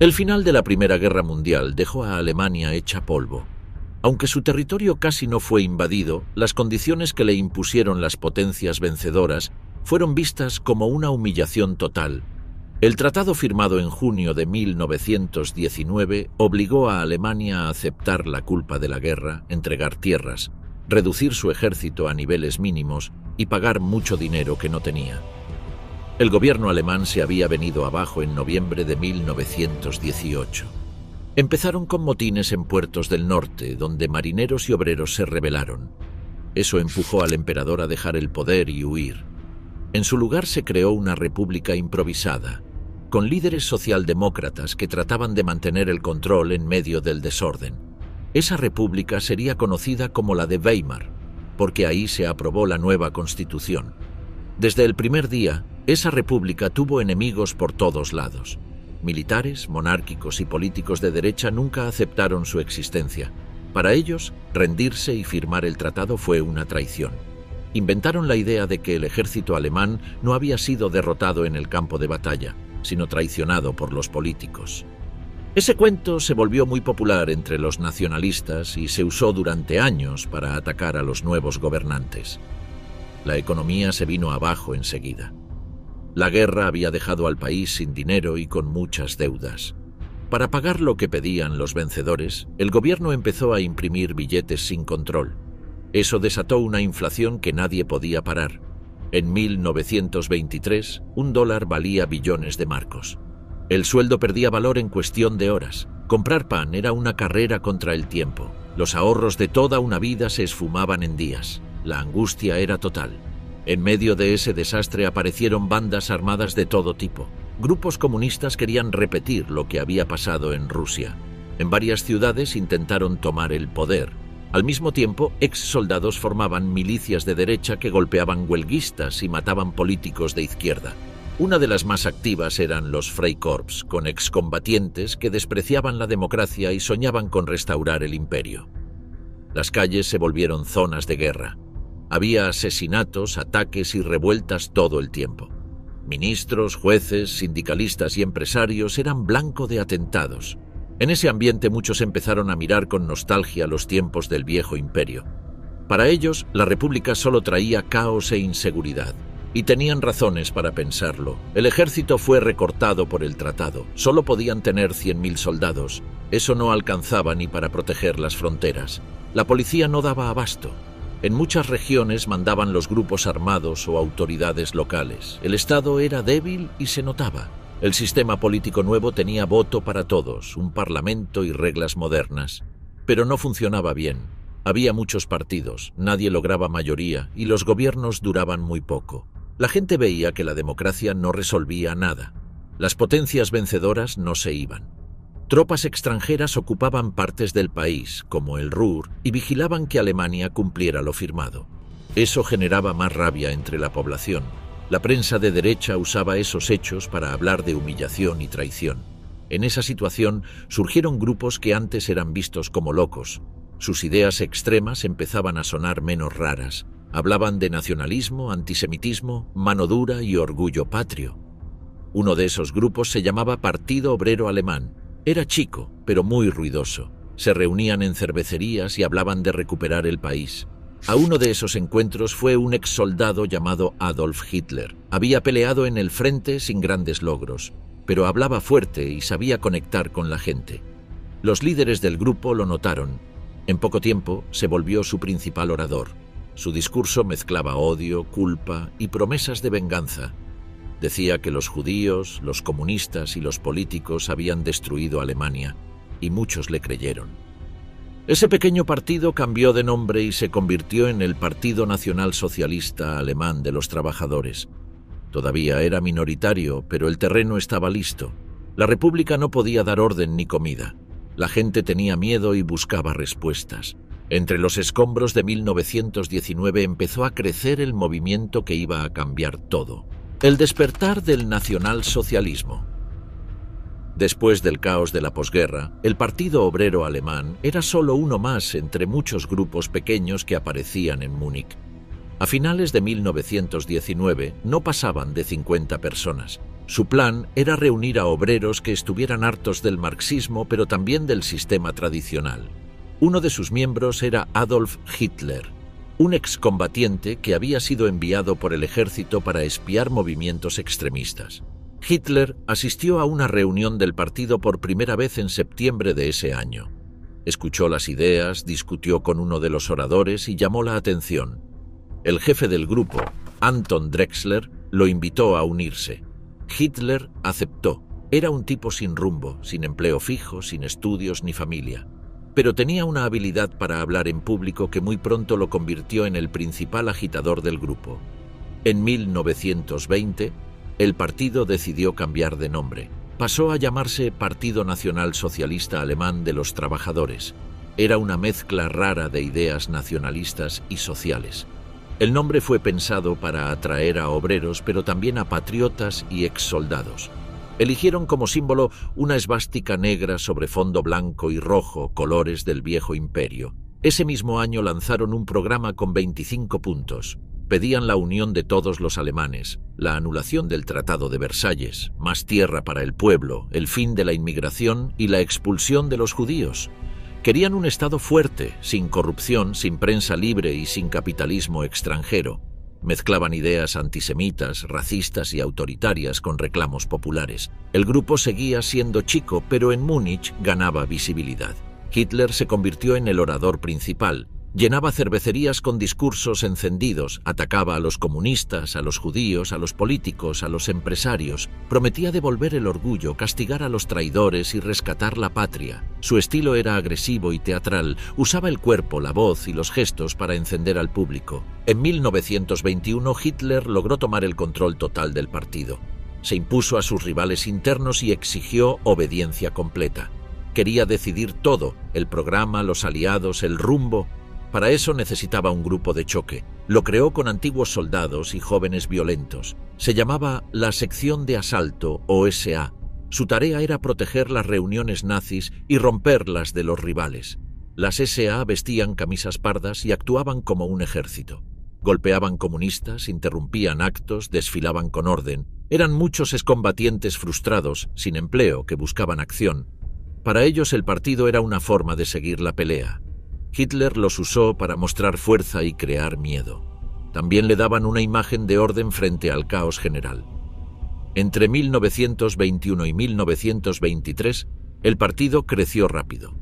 El final de la Primera Guerra Mundial dejó a Alemania hecha polvo. Aunque su territorio casi no fue invadido, las condiciones que le impusieron las potencias vencedoras fueron vistas como una humillación total. El tratado firmado en junio de 1919 obligó a Alemania a aceptar la culpa de la guerra, entregar tierras, reducir su ejército a niveles mínimos y pagar mucho dinero que no tenía. El gobierno alemán se había venido abajo en noviembre de 1918. Empezaron con motines en puertos del norte, donde marineros y obreros se rebelaron. Eso empujó al emperador a dejar el poder y huir. En su lugar se creó una república improvisada, con líderes socialdemócratas que trataban de mantener el control en medio del desorden. Esa república sería conocida como la de Weimar, porque ahí se aprobó la nueva constitución. Desde el primer día, esa república tuvo enemigos por todos lados. Militares, monárquicos y políticos de derecha nunca aceptaron su existencia. Para ellos, rendirse y firmar el tratado fue una traición. Inventaron la idea de que el ejército alemán no había sido derrotado en el campo de batalla, sino traicionado por los políticos. Ese cuento se volvió muy popular entre los nacionalistas y se usó durante años para atacar a los nuevos gobernantes. La economía se vino abajo enseguida. La guerra había dejado al país sin dinero y con muchas deudas. Para pagar lo que pedían los vencedores, el gobierno empezó a imprimir billetes sin control. Eso desató una inflación que nadie podía parar. En 1923, $1 valía billones de marcos. El sueldo perdía valor en cuestión de horas. Comprar pan era una carrera contra el tiempo. Los ahorros de toda una vida se esfumaban en días. La angustia era total. En medio de ese desastre aparecieron bandas armadas de todo tipo. Grupos comunistas querían repetir lo que había pasado en Rusia. En varias ciudades intentaron tomar el poder. Al mismo tiempo, ex-soldados formaban milicias de derecha que golpeaban huelguistas y mataban políticos de izquierda. Una de las más activas eran los Freikorps, con excombatientes que despreciaban la democracia y soñaban con restaurar el imperio. Las calles se volvieron zonas de guerra. Había asesinatos, ataques y revueltas todo el tiempo. Ministros, jueces, sindicalistas y empresarios eran blanco de atentados. En ese ambiente muchos empezaron a mirar con nostalgia los tiempos del viejo imperio. Para ellos, la república solo traía caos e inseguridad. Y tenían razones para pensarlo. El ejército fue recortado por el tratado. Solo podían tener 100.000 soldados. Eso no alcanzaba ni para proteger las fronteras. La policía no daba abasto. En muchas regiones mandaban los grupos armados o autoridades locales. El Estado era débil y se notaba. El sistema político nuevo tenía voto para todos, un parlamento y reglas modernas. Pero no funcionaba bien. Había muchos partidos, nadie lograba mayoría y los gobiernos duraban muy poco. La gente veía que la democracia no resolvía nada. Las potencias vencedoras no se iban. Tropas extranjeras ocupaban partes del país, como el Ruhr, y vigilaban que Alemania cumpliera lo firmado. Eso generaba más rabia entre la población. La prensa de derecha usaba esos hechos para hablar de humillación y traición. En esa situación surgieron grupos que antes eran vistos como locos. Sus ideas extremas empezaban a sonar menos raras. Hablaban de nacionalismo, antisemitismo, mano dura y orgullo patrio. Uno de esos grupos se llamaba Partido Obrero Alemán. Era chico, pero muy ruidoso. Se reunían en cervecerías y hablaban de recuperar el país. A uno de esos encuentros fue un exsoldado llamado Adolf Hitler. Había peleado en el frente sin grandes logros, pero hablaba fuerte y sabía conectar con la gente. Los líderes del grupo lo notaron. En poco tiempo se volvió su principal orador. Su discurso mezclaba odio, culpa y promesas de venganza. Decía que los judíos, los comunistas y los políticos habían destruido Alemania, y muchos le creyeron. Ese pequeño partido cambió de nombre y se convirtió en el Partido Nacional Socialista Alemán de los Trabajadores. Todavía era minoritario, pero el terreno estaba listo. La república no podía dar orden ni comida. La gente tenía miedo y buscaba respuestas. Entre los escombros de 1919 empezó a crecer el movimiento que iba a cambiar todo. El despertar del nacionalsocialismo. Después del caos de la posguerra, el Partido Obrero Alemán era solo uno más entre muchos grupos pequeños que aparecían en Múnich. A finales de 1919 no pasaban de 50 personas. Su plan era reunir a obreros que estuvieran hartos del marxismo, pero también del sistema tradicional. Uno de sus miembros era Adolf Hitler, un excombatiente que había sido enviado por el ejército para espiar movimientos extremistas. Hitler asistió a una reunión del partido por primera vez en septiembre de ese año. Escuchó las ideas, discutió con uno de los oradores y llamó la atención. El jefe del grupo, Anton Drexler, lo invitó a unirse. Hitler aceptó. Era un tipo sin rumbo, sin empleo fijo, sin estudios ni familia. Pero tenía una habilidad para hablar en público que muy pronto lo convirtió en el principal agitador del grupo. En 1920, el partido decidió cambiar de nombre. Pasó a llamarse Partido Nacional Socialista Alemán de los Trabajadores. Era una mezcla rara de ideas nacionalistas y sociales. El nombre fue pensado para atraer a obreros, pero también a patriotas y exsoldados. Eligieron como símbolo una esvástica negra sobre fondo blanco y rojo, colores del viejo imperio. Ese mismo año lanzaron un programa con 25 puntos. Pedían la unión de todos los alemanes, la anulación del Tratado de Versalles, más tierra para el pueblo, el fin de la inmigración y la expulsión de los judíos. Querían un Estado fuerte, sin corrupción, sin prensa libre y sin capitalismo extranjero. Mezclaban ideas antisemitas, racistas y autoritarias con reclamos populares. El grupo seguía siendo chico, pero en Múnich ganaba visibilidad. Hitler se convirtió en el orador principal. Llenaba cervecerías con discursos encendidos, atacaba a los comunistas, a los judíos, a los políticos, a los empresarios. Prometía devolver el orgullo, castigar a los traidores y rescatar la patria. Su estilo era agresivo y teatral, usaba el cuerpo, la voz y los gestos para encender al público. En 1921 Hitler logró tomar el control total del partido. Se impuso a sus rivales internos y exigió obediencia completa. Quería decidir todo, el programa, los aliados, el rumbo. Para eso necesitaba un grupo de choque. Lo creó con antiguos soldados y jóvenes violentos. Se llamaba la Sección de Asalto, o SA. Su tarea era proteger las reuniones nazis y romperlas de los rivales. Las SA vestían camisas pardas y actuaban como un ejército. Golpeaban comunistas, interrumpían actos, desfilaban con orden. Eran muchos excombatientes frustrados, sin empleo, que buscaban acción. Para ellos el partido era una forma de seguir la pelea. Hitler los usó para mostrar fuerza y crear miedo. También le daban una imagen de orden frente al caos general. Entre 1921 y 1923, el partido creció rápido.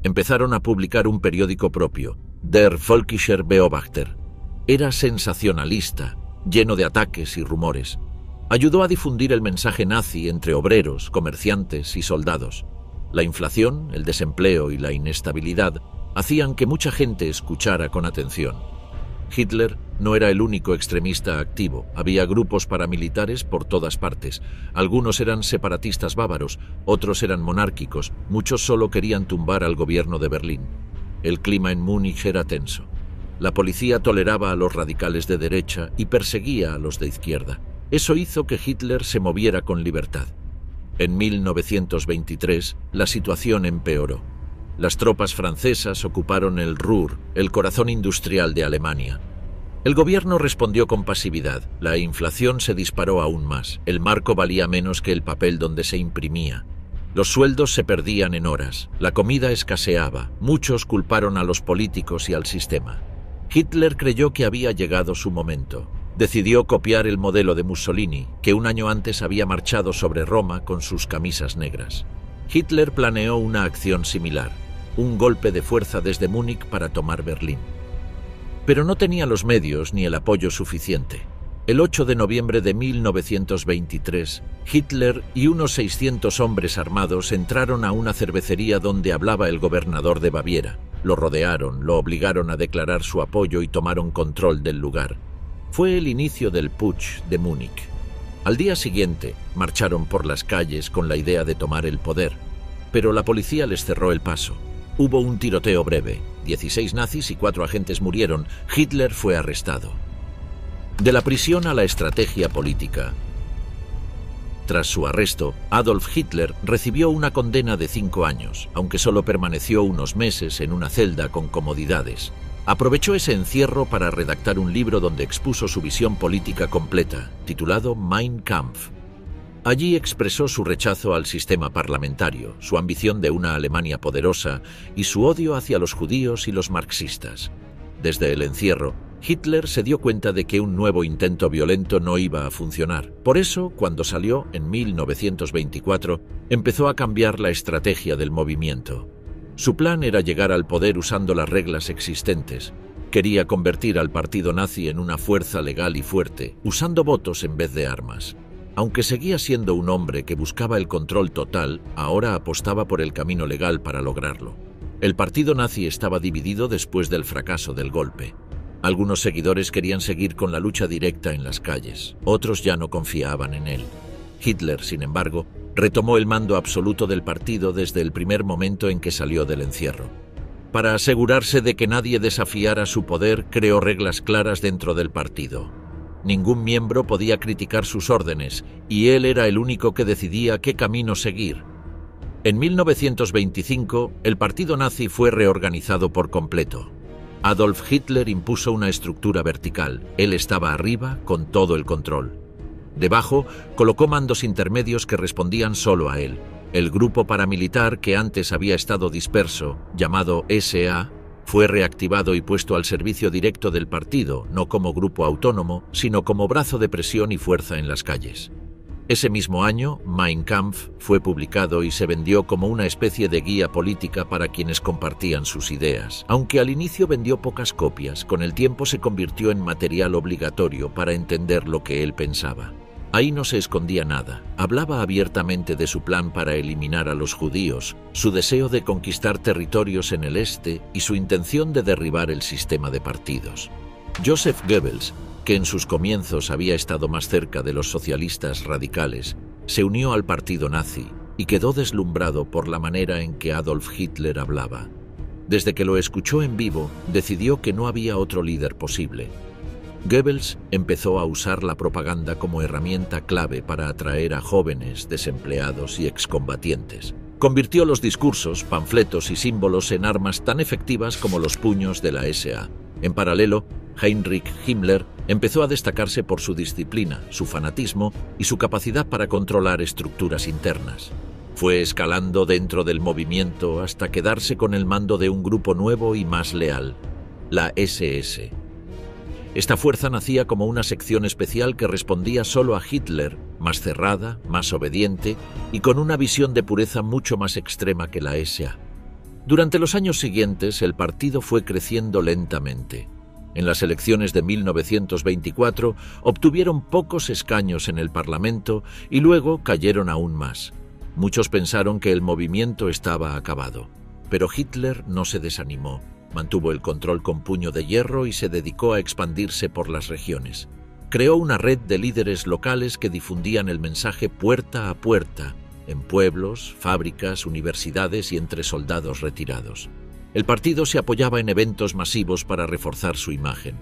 Empezaron a publicar un periódico propio, Der Völkischer Beobachter. Era sensacionalista, lleno de ataques y rumores. Ayudó a difundir el mensaje nazi entre obreros, comerciantes y soldados. La inflación, el desempleo y la inestabilidad hacían que mucha gente escuchara con atención. Hitler no era el único extremista activo. Había grupos paramilitares por todas partes. Algunos eran separatistas bávaros, otros eran monárquicos, muchos solo querían tumbar al gobierno de Berlín. El clima en Múnich era tenso. La policía toleraba a los radicales de derecha y perseguía a los de izquierda. Eso hizo que Hitler se moviera con libertad. En 1923, la situación empeoró. Las tropas francesas ocuparon el Ruhr, el corazón industrial de Alemania. El gobierno respondió con pasividad. La inflación se disparó aún más. El marco valía menos que el papel donde se imprimía. Los sueldos se perdían en horas. La comida escaseaba. Muchos culparon a los políticos y al sistema. Hitler creyó que había llegado su momento. Decidió copiar el modelo de Mussolini, que un año antes había marchado sobre Roma con sus camisas negras. Hitler planeó una acción similar. Un golpe de fuerza desde Múnich para tomar Berlín. Pero no tenía los medios ni el apoyo suficiente. El 8 de noviembre de 1923, Hitler y unos 600 hombres armados entraron a una cervecería donde hablaba el gobernador de Baviera. Lo rodearon, lo obligaron a declarar su apoyo y tomaron control del lugar. Fue el inicio del putsch de Múnich. Al día siguiente, marcharon por las calles con la idea de tomar el poder, pero la policía les cerró el paso. Hubo un tiroteo breve. 16 nazis y 4 agentes murieron. Hitler fue arrestado. De la prisión a la estrategia política. Tras su arresto, Adolf Hitler recibió una condena de 5 años, aunque solo permaneció unos meses en una celda con comodidades. Aprovechó ese encierro para redactar un libro donde expuso su visión política completa, titulado Mein Kampf. Allí expresó su rechazo al sistema parlamentario, su ambición de una Alemania poderosa y su odio hacia los judíos y los marxistas. Desde el encierro, Hitler se dio cuenta de que un nuevo intento violento no iba a funcionar. Por eso, cuando salió en 1924, empezó a cambiar la estrategia del movimiento. Su plan era llegar al poder usando las reglas existentes. Quería convertir al partido nazi en una fuerza legal y fuerte, usando votos en vez de armas. Aunque seguía siendo un hombre que buscaba el control total, ahora apostaba por el camino legal para lograrlo. El partido nazi estaba dividido después del fracaso del golpe. Algunos seguidores querían seguir con la lucha directa en las calles, otros ya no confiaban en él. Hitler, sin embargo, retomó el mando absoluto del partido desde el primer momento en que salió del encierro. Para asegurarse de que nadie desafiara su poder, creó reglas claras dentro del partido. Ningún miembro podía criticar sus órdenes, y él era el único que decidía qué camino seguir. En 1925, el partido nazi fue reorganizado por completo. Adolf Hitler impuso una estructura vertical. Él estaba arriba con todo el control. Debajo, colocó mandos intermedios que respondían solo a él. El grupo paramilitar que antes había estado disperso, llamado SA, fue reactivado y puesto al servicio directo del partido, no como grupo autónomo, sino como brazo de presión y fuerza en las calles. Ese mismo año, Mein Kampf fue publicado y se vendió como una especie de guía política para quienes compartían sus ideas. Aunque al inicio vendió pocas copias, con el tiempo se convirtió en material obligatorio para entender lo que él pensaba. Ahí no se escondía nada. Hablaba abiertamente de su plan para eliminar a los judíos, su deseo de conquistar territorios en el este y su intención de derribar el sistema de partidos. Joseph Goebbels, que en sus comienzos había estado más cerca de los socialistas radicales, se unió al partido nazi y quedó deslumbrado por la manera en que Adolf Hitler hablaba. Desde que lo escuchó en vivo, decidió que no había otro líder posible. Goebbels empezó a usar la propaganda como herramienta clave para atraer a jóvenes, desempleados y excombatientes. Convirtió los discursos, panfletos y símbolos en armas tan efectivas como los puños de la SA. En paralelo, Heinrich Himmler empezó a destacarse por su disciplina, su fanatismo y su capacidad para controlar estructuras internas. Fue escalando dentro del movimiento hasta quedarse con el mando de un grupo nuevo y más leal, la SS. Esta fuerza nacía como una sección especial que respondía solo a Hitler, más cerrada, más obediente y con una visión de pureza mucho más extrema que la SA. Durante los años siguientes, el partido fue creciendo lentamente. En las elecciones de 1924 obtuvieron pocos escaños en el Parlamento y luego cayeron aún más. Muchos pensaron que el movimiento estaba acabado, pero Hitler no se desanimó. Mantuvo el control con puño de hierro y se dedicó a expandirse por las regiones. Creó una red de líderes locales que difundían el mensaje puerta a puerta, en pueblos, fábricas, universidades y entre soldados retirados. El partido se apoyaba en eventos masivos para reforzar su imagen.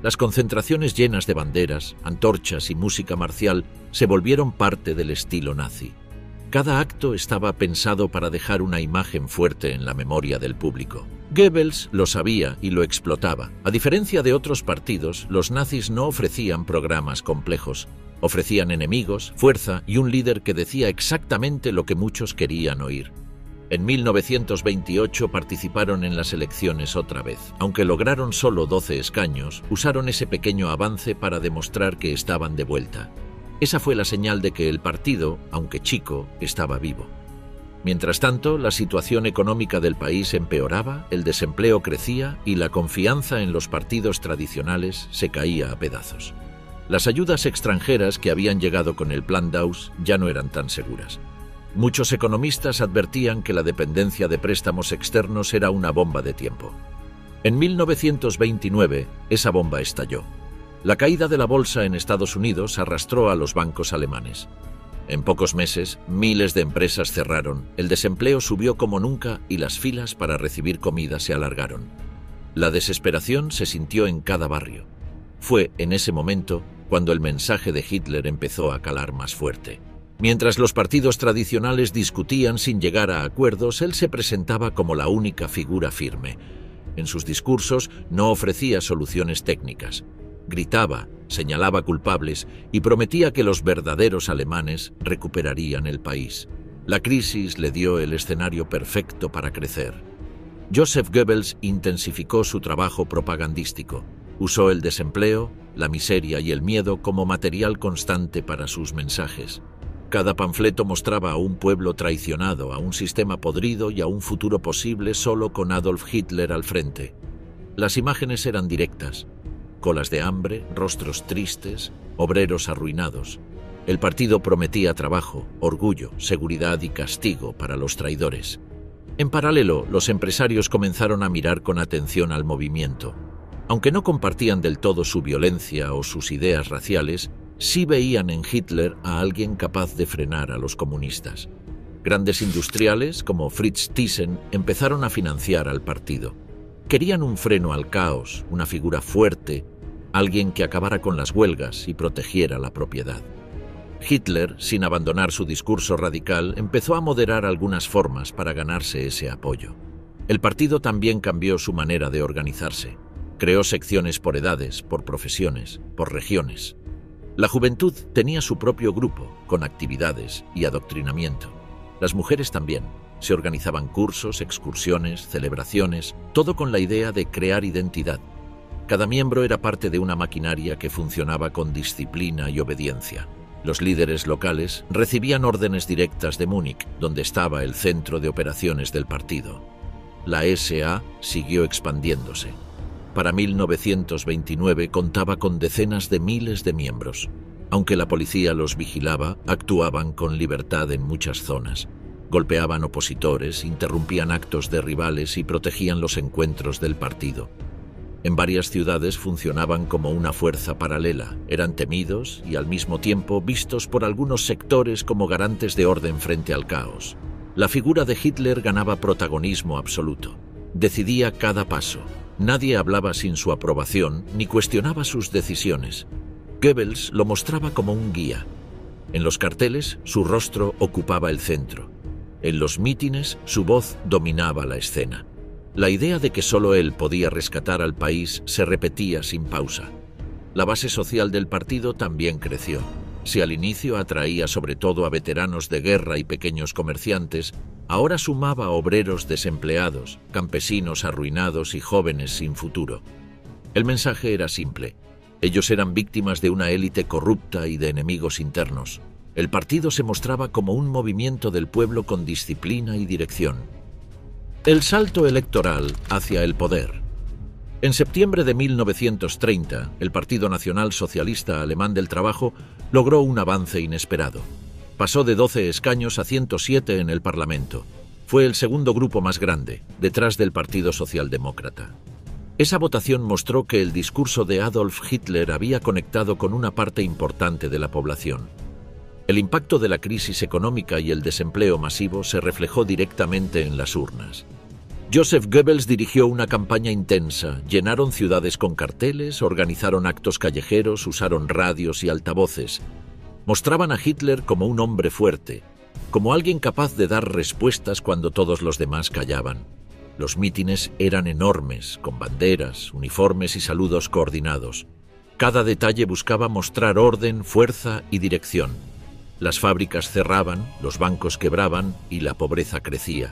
Las concentraciones llenas de banderas, antorchas y música marcial se volvieron parte del estilo nazi. Cada acto estaba pensado para dejar una imagen fuerte en la memoria del público. Goebbels lo sabía y lo explotaba. A diferencia de otros partidos, los nazis no ofrecían programas complejos. Ofrecían enemigos, fuerza y un líder que decía exactamente lo que muchos querían oír. En 1928 participaron en las elecciones otra vez. Aunque lograron solo 12 escaños, usaron ese pequeño avance para demostrar que estaban de vuelta. Esa fue la señal de que el partido, aunque chico, estaba vivo. Mientras tanto, la situación económica del país empeoraba, el desempleo crecía y la confianza en los partidos tradicionales se caía a pedazos. Las ayudas extranjeras que habían llegado con el Plan Dawes ya no eran tan seguras. Muchos economistas advertían que la dependencia de préstamos externos era una bomba de tiempo. En 1929, esa bomba estalló. La caída de la bolsa en Estados Unidos arrastró a los bancos alemanes. En pocos meses, miles de empresas cerraron, el desempleo subió como nunca y las filas para recibir comida se alargaron. La desesperación se sintió en cada barrio. Fue en ese momento cuando el mensaje de Hitler empezó a calar más fuerte. Mientras los partidos tradicionales discutían sin llegar a acuerdos, él se presentaba como la única figura firme. En sus discursos no ofrecía soluciones técnicas. Gritaba, señalaba culpables y prometía que los verdaderos alemanes recuperarían el país. La crisis le dio el escenario perfecto para crecer. Joseph Goebbels intensificó su trabajo propagandístico. Usó el desempleo, la miseria y el miedo como material constante para sus mensajes. Cada panfleto mostraba a un pueblo traicionado, a un sistema podrido y a un futuro posible solo con Adolf Hitler al frente. Las imágenes eran directas. Colas de hambre, rostros tristes, obreros arruinados. El partido prometía trabajo, orgullo, seguridad y castigo para los traidores. En paralelo, los empresarios comenzaron a mirar con atención al movimiento. Aunque no compartían del todo su violencia o sus ideas raciales, sí veían en Hitler a alguien capaz de frenar a los comunistas. Grandes industriales, como Fritz Thyssen, empezaron a financiar al partido. Querían un freno al caos, una figura fuerte, alguien que acabara con las huelgas y protegiera la propiedad. Hitler, sin abandonar su discurso radical, empezó a moderar algunas formas para ganarse ese apoyo. El partido también cambió su manera de organizarse. Creó secciones por edades, por profesiones, por regiones. La juventud tenía su propio grupo, con actividades y adoctrinamiento. Las mujeres también. Se organizaban cursos, excursiones, celebraciones, todo con la idea de crear identidad. Cada miembro era parte de una maquinaria que funcionaba con disciplina y obediencia. Los líderes locales recibían órdenes directas de Múnich, donde estaba el centro de operaciones del partido. La SA siguió expandiéndose. Para 1929 contaba con decenas de miles de miembros. Aunque la policía los vigilaba, actuaban con libertad en muchas zonas. Golpeaban opositores, interrumpían actos de rivales y protegían los encuentros del partido. En varias ciudades funcionaban como una fuerza paralela, eran temidos y al mismo tiempo vistos por algunos sectores como garantes de orden frente al caos. La figura de Hitler ganaba protagonismo absoluto. Decidía cada paso. Nadie hablaba sin su aprobación ni cuestionaba sus decisiones. Goebbels lo mostraba como un guía. En los carteles, su rostro ocupaba el centro. En los mítines, su voz dominaba la escena. La idea de que solo él podía rescatar al país se repetía sin pausa. La base social del partido también creció. Si al inicio atraía sobre todo a veteranos de guerra y pequeños comerciantes, ahora sumaba a obreros desempleados, campesinos arruinados y jóvenes sin futuro. El mensaje era simple. Ellos eran víctimas de una élite corrupta y de enemigos internos. El partido se mostraba como un movimiento del pueblo con disciplina y dirección. El salto electoral hacia el poder. En septiembre de 1930, el Partido Nacional Socialista Alemán del Trabajo logró un avance inesperado. Pasó de 12 escaños a 107 en el Parlamento. Fue el segundo grupo más grande, detrás del Partido Socialdemócrata. Esa votación mostró que el discurso de Adolf Hitler había conectado con una parte importante de la población. El impacto de la crisis económica y el desempleo masivo se reflejó directamente en las urnas. Joseph Goebbels dirigió una campaña intensa, llenaron ciudades con carteles, organizaron actos callejeros, usaron radios y altavoces. Mostraban a Hitler como un hombre fuerte, como alguien capaz de dar respuestas cuando todos los demás callaban. Los mítines eran enormes, con banderas, uniformes y saludos coordinados. Cada detalle buscaba mostrar orden, fuerza y dirección. Las fábricas cerraban, los bancos quebraban y la pobreza crecía.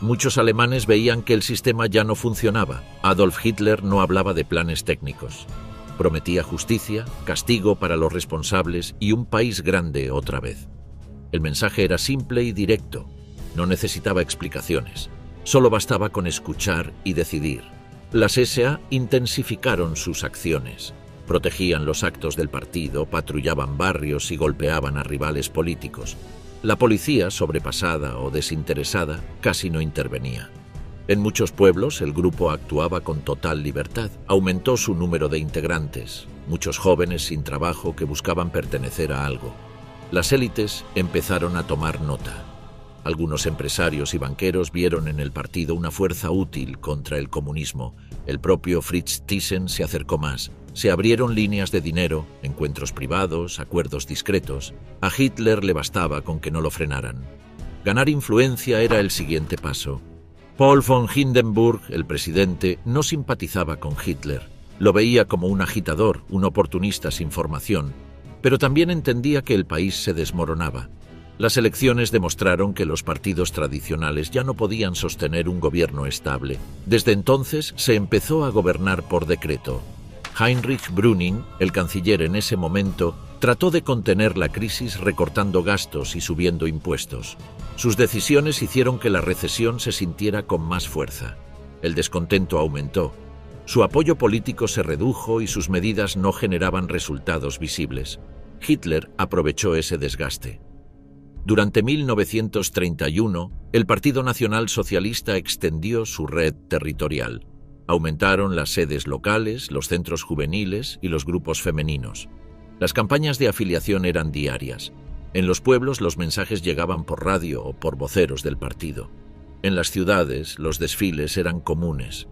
Muchos alemanes veían que el sistema ya no funcionaba. Adolf Hitler no hablaba de planes técnicos. Prometía justicia, castigo para los responsables y un país grande otra vez. El mensaje era simple y directo. No necesitaba explicaciones. Solo bastaba con escuchar y decidir. Las SA intensificaron sus acciones. Protegían los actos del partido, patrullaban barrios y golpeaban a rivales políticos. La policía, sobrepasada o desinteresada, casi no intervenía. En muchos pueblos el grupo actuaba con total libertad. Aumentó su número de integrantes, muchos jóvenes sin trabajo que buscaban pertenecer a algo. Las élites empezaron a tomar nota. Algunos empresarios y banqueros vieron en el partido una fuerza útil contra el comunismo. El propio Fritz Thyssen se acercó más. Se abrieron líneas de dinero, encuentros privados, acuerdos discretos. A Hitler le bastaba con que no lo frenaran. Ganar influencia era el siguiente paso. Paul von Hindenburg, el presidente, no simpatizaba con Hitler. Lo veía como un agitador, un oportunista sin formación, pero también entendía que el país se desmoronaba. Las elecciones demostraron que los partidos tradicionales ya no podían sostener un gobierno estable. Desde entonces se empezó a gobernar por decreto. Heinrich Brüning, el canciller en ese momento, trató de contener la crisis recortando gastos y subiendo impuestos. Sus decisiones hicieron que la recesión se sintiera con más fuerza. El descontento aumentó. Su apoyo político se redujo y sus medidas no generaban resultados visibles. Hitler aprovechó ese desgaste. Durante 1931, el Partido Nacional Socialista extendió su red territorial. Aumentaron las sedes locales, los centros juveniles y los grupos femeninos. Las campañas de afiliación eran diarias. En los pueblos los mensajes llegaban por radio o por voceros del partido. En las ciudades los desfiles eran comunes.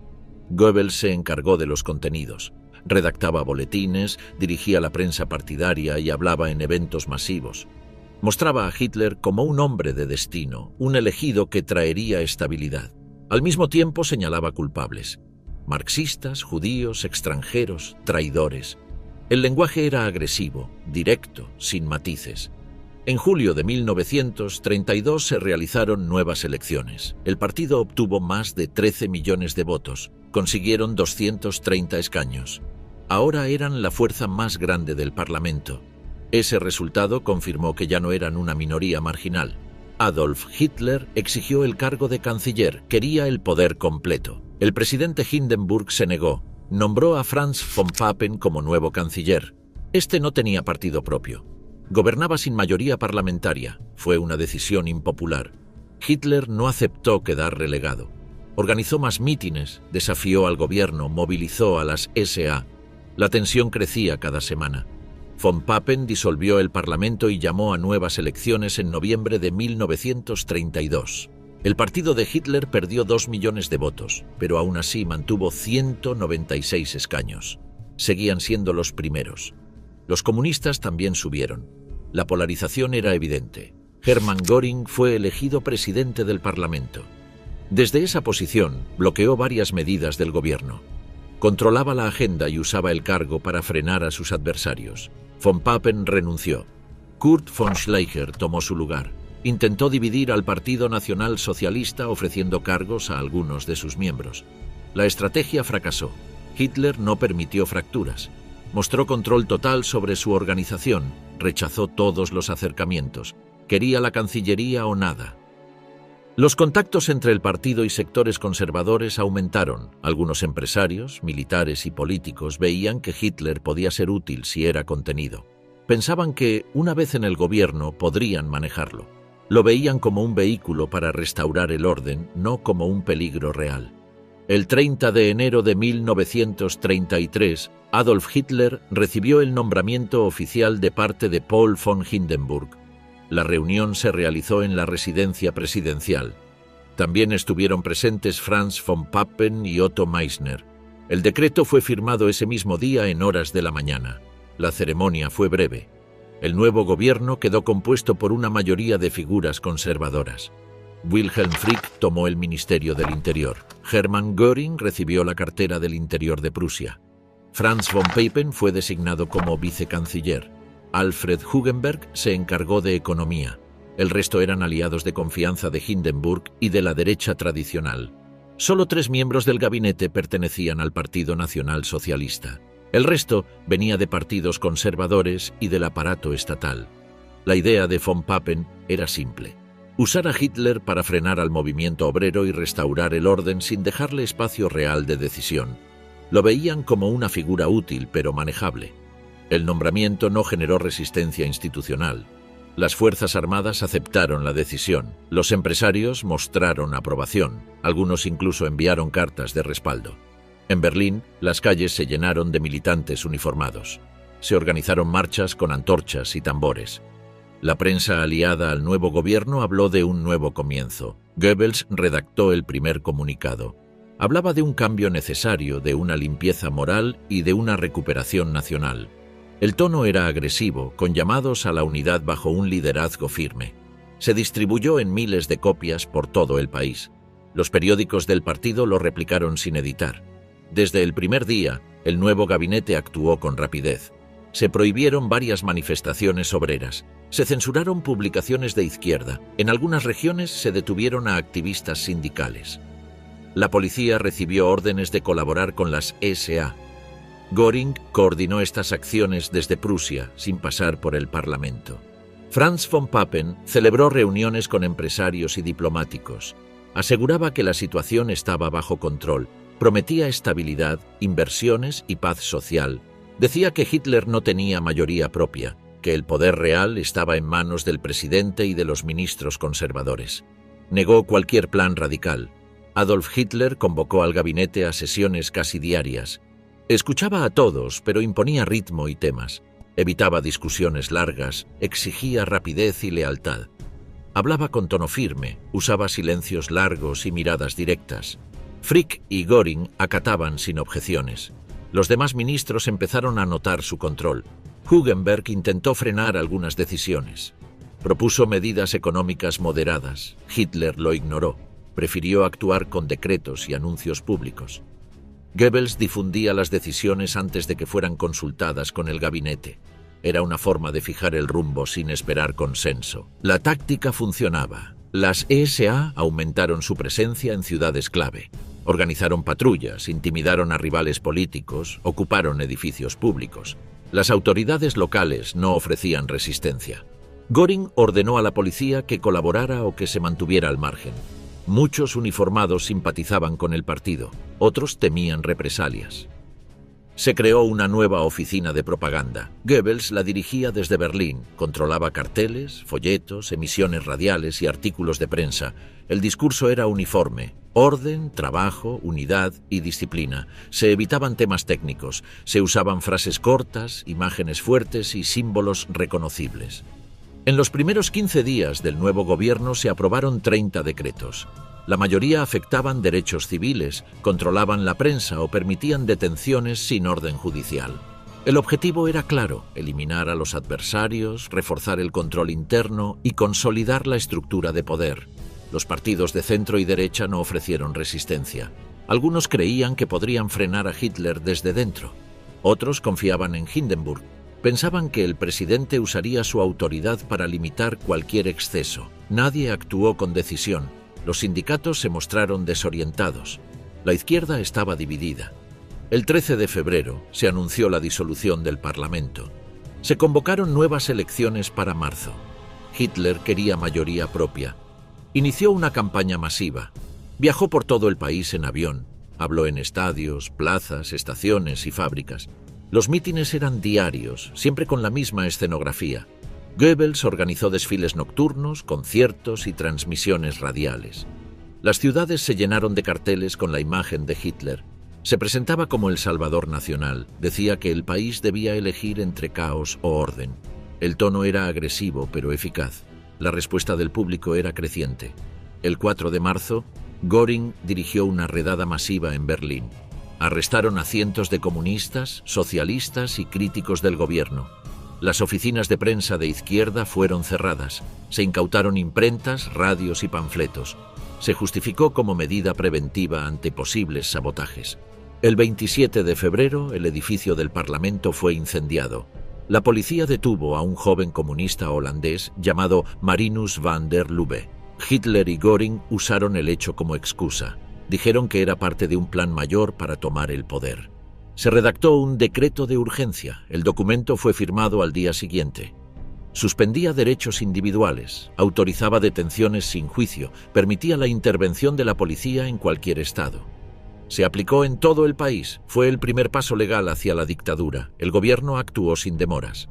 Goebbels se encargó de los contenidos. Redactaba boletines, dirigía la prensa partidaria y hablaba en eventos masivos. Mostraba a Hitler como un hombre de destino, un elegido que traería estabilidad. Al mismo tiempo señalaba culpables: marxistas, judíos, extranjeros, traidores. El lenguaje era agresivo, directo, sin matices. En julio de 1932 se realizaron nuevas elecciones. El partido obtuvo más de 13 millones de votos. Consiguieron 230 escaños. Ahora eran la fuerza más grande del Parlamento. Ese resultado confirmó que ya no eran una minoría marginal. Adolf Hitler exigió el cargo de canciller, quería el poder completo. El presidente Hindenburg se negó. Nombró a Franz von Papen como nuevo canciller. Este no tenía partido propio. Gobernaba sin mayoría parlamentaria. Fue una decisión impopular. Hitler no aceptó quedar relegado. Organizó más mítines, desafió al gobierno, movilizó a las SA. La tensión crecía cada semana. Von Papen disolvió el Parlamento y llamó a nuevas elecciones en noviembre de 1932. El partido de Hitler perdió 2 millones de votos, pero aún así mantuvo 196 escaños. Seguían siendo los primeros. Los comunistas también subieron. La polarización era evidente. Hermann Göring fue elegido presidente del Parlamento. Desde esa posición bloqueó varias medidas del gobierno. Controlaba la agenda y usaba el cargo para frenar a sus adversarios. Von Papen renunció. Kurt von Schleicher tomó su lugar. Intentó dividir al Partido Nacional Socialista ofreciendo cargos a algunos de sus miembros. La estrategia fracasó. Hitler no permitió fracturas. Mostró control total sobre su organización. Rechazó todos los acercamientos. Quería la Cancillería o nada. Los contactos entre el partido y sectores conservadores aumentaron. Algunos empresarios, militares y políticos veían que Hitler podía ser útil si era contenido. Pensaban que, una vez en el gobierno, podrían manejarlo. Lo veían como un vehículo para restaurar el orden, no como un peligro real. El 30 de enero de 1933, Adolf Hitler recibió el nombramiento oficial de parte de Paul von Hindenburg. La reunión se realizó en la residencia presidencial. También estuvieron presentes Franz von Papen y Otto Meissner. El decreto fue firmado ese mismo día en horas de la mañana. La ceremonia fue breve. El nuevo gobierno quedó compuesto por una mayoría de figuras conservadoras. Wilhelm Frick tomó el Ministerio del Interior. Hermann Göring recibió la cartera del Interior de Prusia. Franz von Papen fue designado como vicecanciller. Alfred Hugenberg se encargó de economía. El resto eran aliados de confianza de Hindenburg y de la derecha tradicional. Solo 3 miembros del gabinete pertenecían al Partido Nacional Socialista. El resto venía de partidos conservadores y del aparato estatal. La idea de von Papen era simple: usar a Hitler para frenar al movimiento obrero y restaurar el orden sin dejarle espacio real de decisión. Lo veían como una figura útil pero manejable. El nombramiento no generó resistencia institucional. Las Fuerzas Armadas aceptaron la decisión. Los empresarios mostraron aprobación. Algunos incluso enviaron cartas de respaldo. En Berlín, las calles se llenaron de militantes uniformados. Se organizaron marchas con antorchas y tambores. La prensa aliada al nuevo gobierno habló de un nuevo comienzo. Goebbels redactó el primer comunicado. Hablaba de un cambio necesario, de una limpieza moral y de una recuperación nacional. El tono era agresivo, con llamados a la unidad bajo un liderazgo firme. Se distribuyó en miles de copias por todo el país. Los periódicos del partido lo replicaron sin editar. Desde el primer día, El nuevo gabinete actuó con rapidez. Se prohibieron varias manifestaciones obreras. Se censuraron publicaciones de izquierda. En algunas regiones se detuvieron a activistas sindicales. La policía recibió órdenes de colaborar con las SA. Göring coordinó estas acciones desde Prusia, sin pasar por el Parlamento. Franz von Papen celebró reuniones con empresarios y diplomáticos. Aseguraba que la situación estaba bajo control. Prometía estabilidad, inversiones y paz social. Decía que Hitler no tenía mayoría propia, que el poder real estaba en manos del presidente y de los ministros conservadores. Negó cualquier plan radical. Adolf Hitler convocó al gabinete a sesiones casi diarias. Escuchaba a todos, pero imponía ritmo y temas. Evitaba discusiones largas, exigía rapidez y lealtad. Hablaba con tono firme, usaba silencios largos y miradas directas. Frick y Göring acataban sin objeciones. Los demás ministros empezaron a notar su control. Hugenberg intentó frenar algunas decisiones. Propuso medidas económicas moderadas. Hitler lo ignoró. Prefirió actuar con decretos y anuncios públicos. Goebbels difundía las decisiones antes de que fueran consultadas con el gabinete. Era una forma de fijar el rumbo sin esperar consenso. La táctica funcionaba. Las SA aumentaron su presencia en ciudades clave. Organizaron patrullas, intimidaron a rivales políticos, ocuparon edificios públicos. Las autoridades locales no ofrecían resistencia. Göring ordenó a la policía que colaborara o que se mantuviera al margen. Muchos uniformados simpatizaban con el partido, otros temían represalias. Se creó una nueva oficina de propaganda. Goebbels la dirigía desde Berlín, controlaba carteles, folletos, emisiones radiales y artículos de prensa. El discurso era uniforme: orden, trabajo, unidad y disciplina. Se evitaban temas técnicos, se usaban frases cortas, imágenes fuertes y símbolos reconocibles. En los primeros 15 días del nuevo gobierno se aprobaron 30 decretos. La mayoría afectaban derechos civiles, controlaban la prensa o permitían detenciones sin orden judicial. El objetivo era claro: eliminar a los adversarios, reforzar el control interno y consolidar la estructura de poder. Los partidos de centro y derecha no ofrecieron resistencia. Algunos creían que podrían frenar a Hitler desde dentro. Otros confiaban en Hindenburg. Pensaban que el presidente usaría su autoridad para limitar cualquier exceso. Nadie actuó con decisión. Los sindicatos se mostraron desorientados. La izquierda estaba dividida. El 13 de febrero se anunció la disolución del Parlamento. Se convocaron nuevas elecciones para marzo. Hitler quería mayoría propia. Inició una campaña masiva. Viajó por todo el país en avión. Habló en estadios, plazas, estaciones y fábricas. Los mítines eran diarios, siempre con la misma escenografía. Goebbels organizó desfiles nocturnos, conciertos y transmisiones radiales. Las ciudades se llenaron de carteles con la imagen de Hitler. Se presentaba como el salvador nacional. Decía que el país debía elegir entre caos o orden. El tono era agresivo pero eficaz. La respuesta del público era creciente. El 4 de marzo, Göring dirigió una redada masiva en Berlín. Arrestaron a cientos de comunistas, socialistas y críticos del gobierno. Las oficinas de prensa de izquierda fueron cerradas. Se incautaron imprentas, radios y panfletos. Se justificó como medida preventiva ante posibles sabotajes. El 27 de febrero, el edificio del Parlamento fue incendiado. La policía detuvo a un joven comunista holandés llamado Marinus van der Lubbe. Hitler y Göring usaron el hecho como excusa. Dijeron que era parte de un plan mayor para tomar el poder. Se redactó un decreto de urgencia. El documento fue firmado al día siguiente. Suspendía derechos individuales, autorizaba detenciones sin juicio, permitía la intervención de la policía en cualquier estado. Se aplicó en todo el país. Fue el primer paso legal hacia la dictadura. El gobierno actuó sin demoras.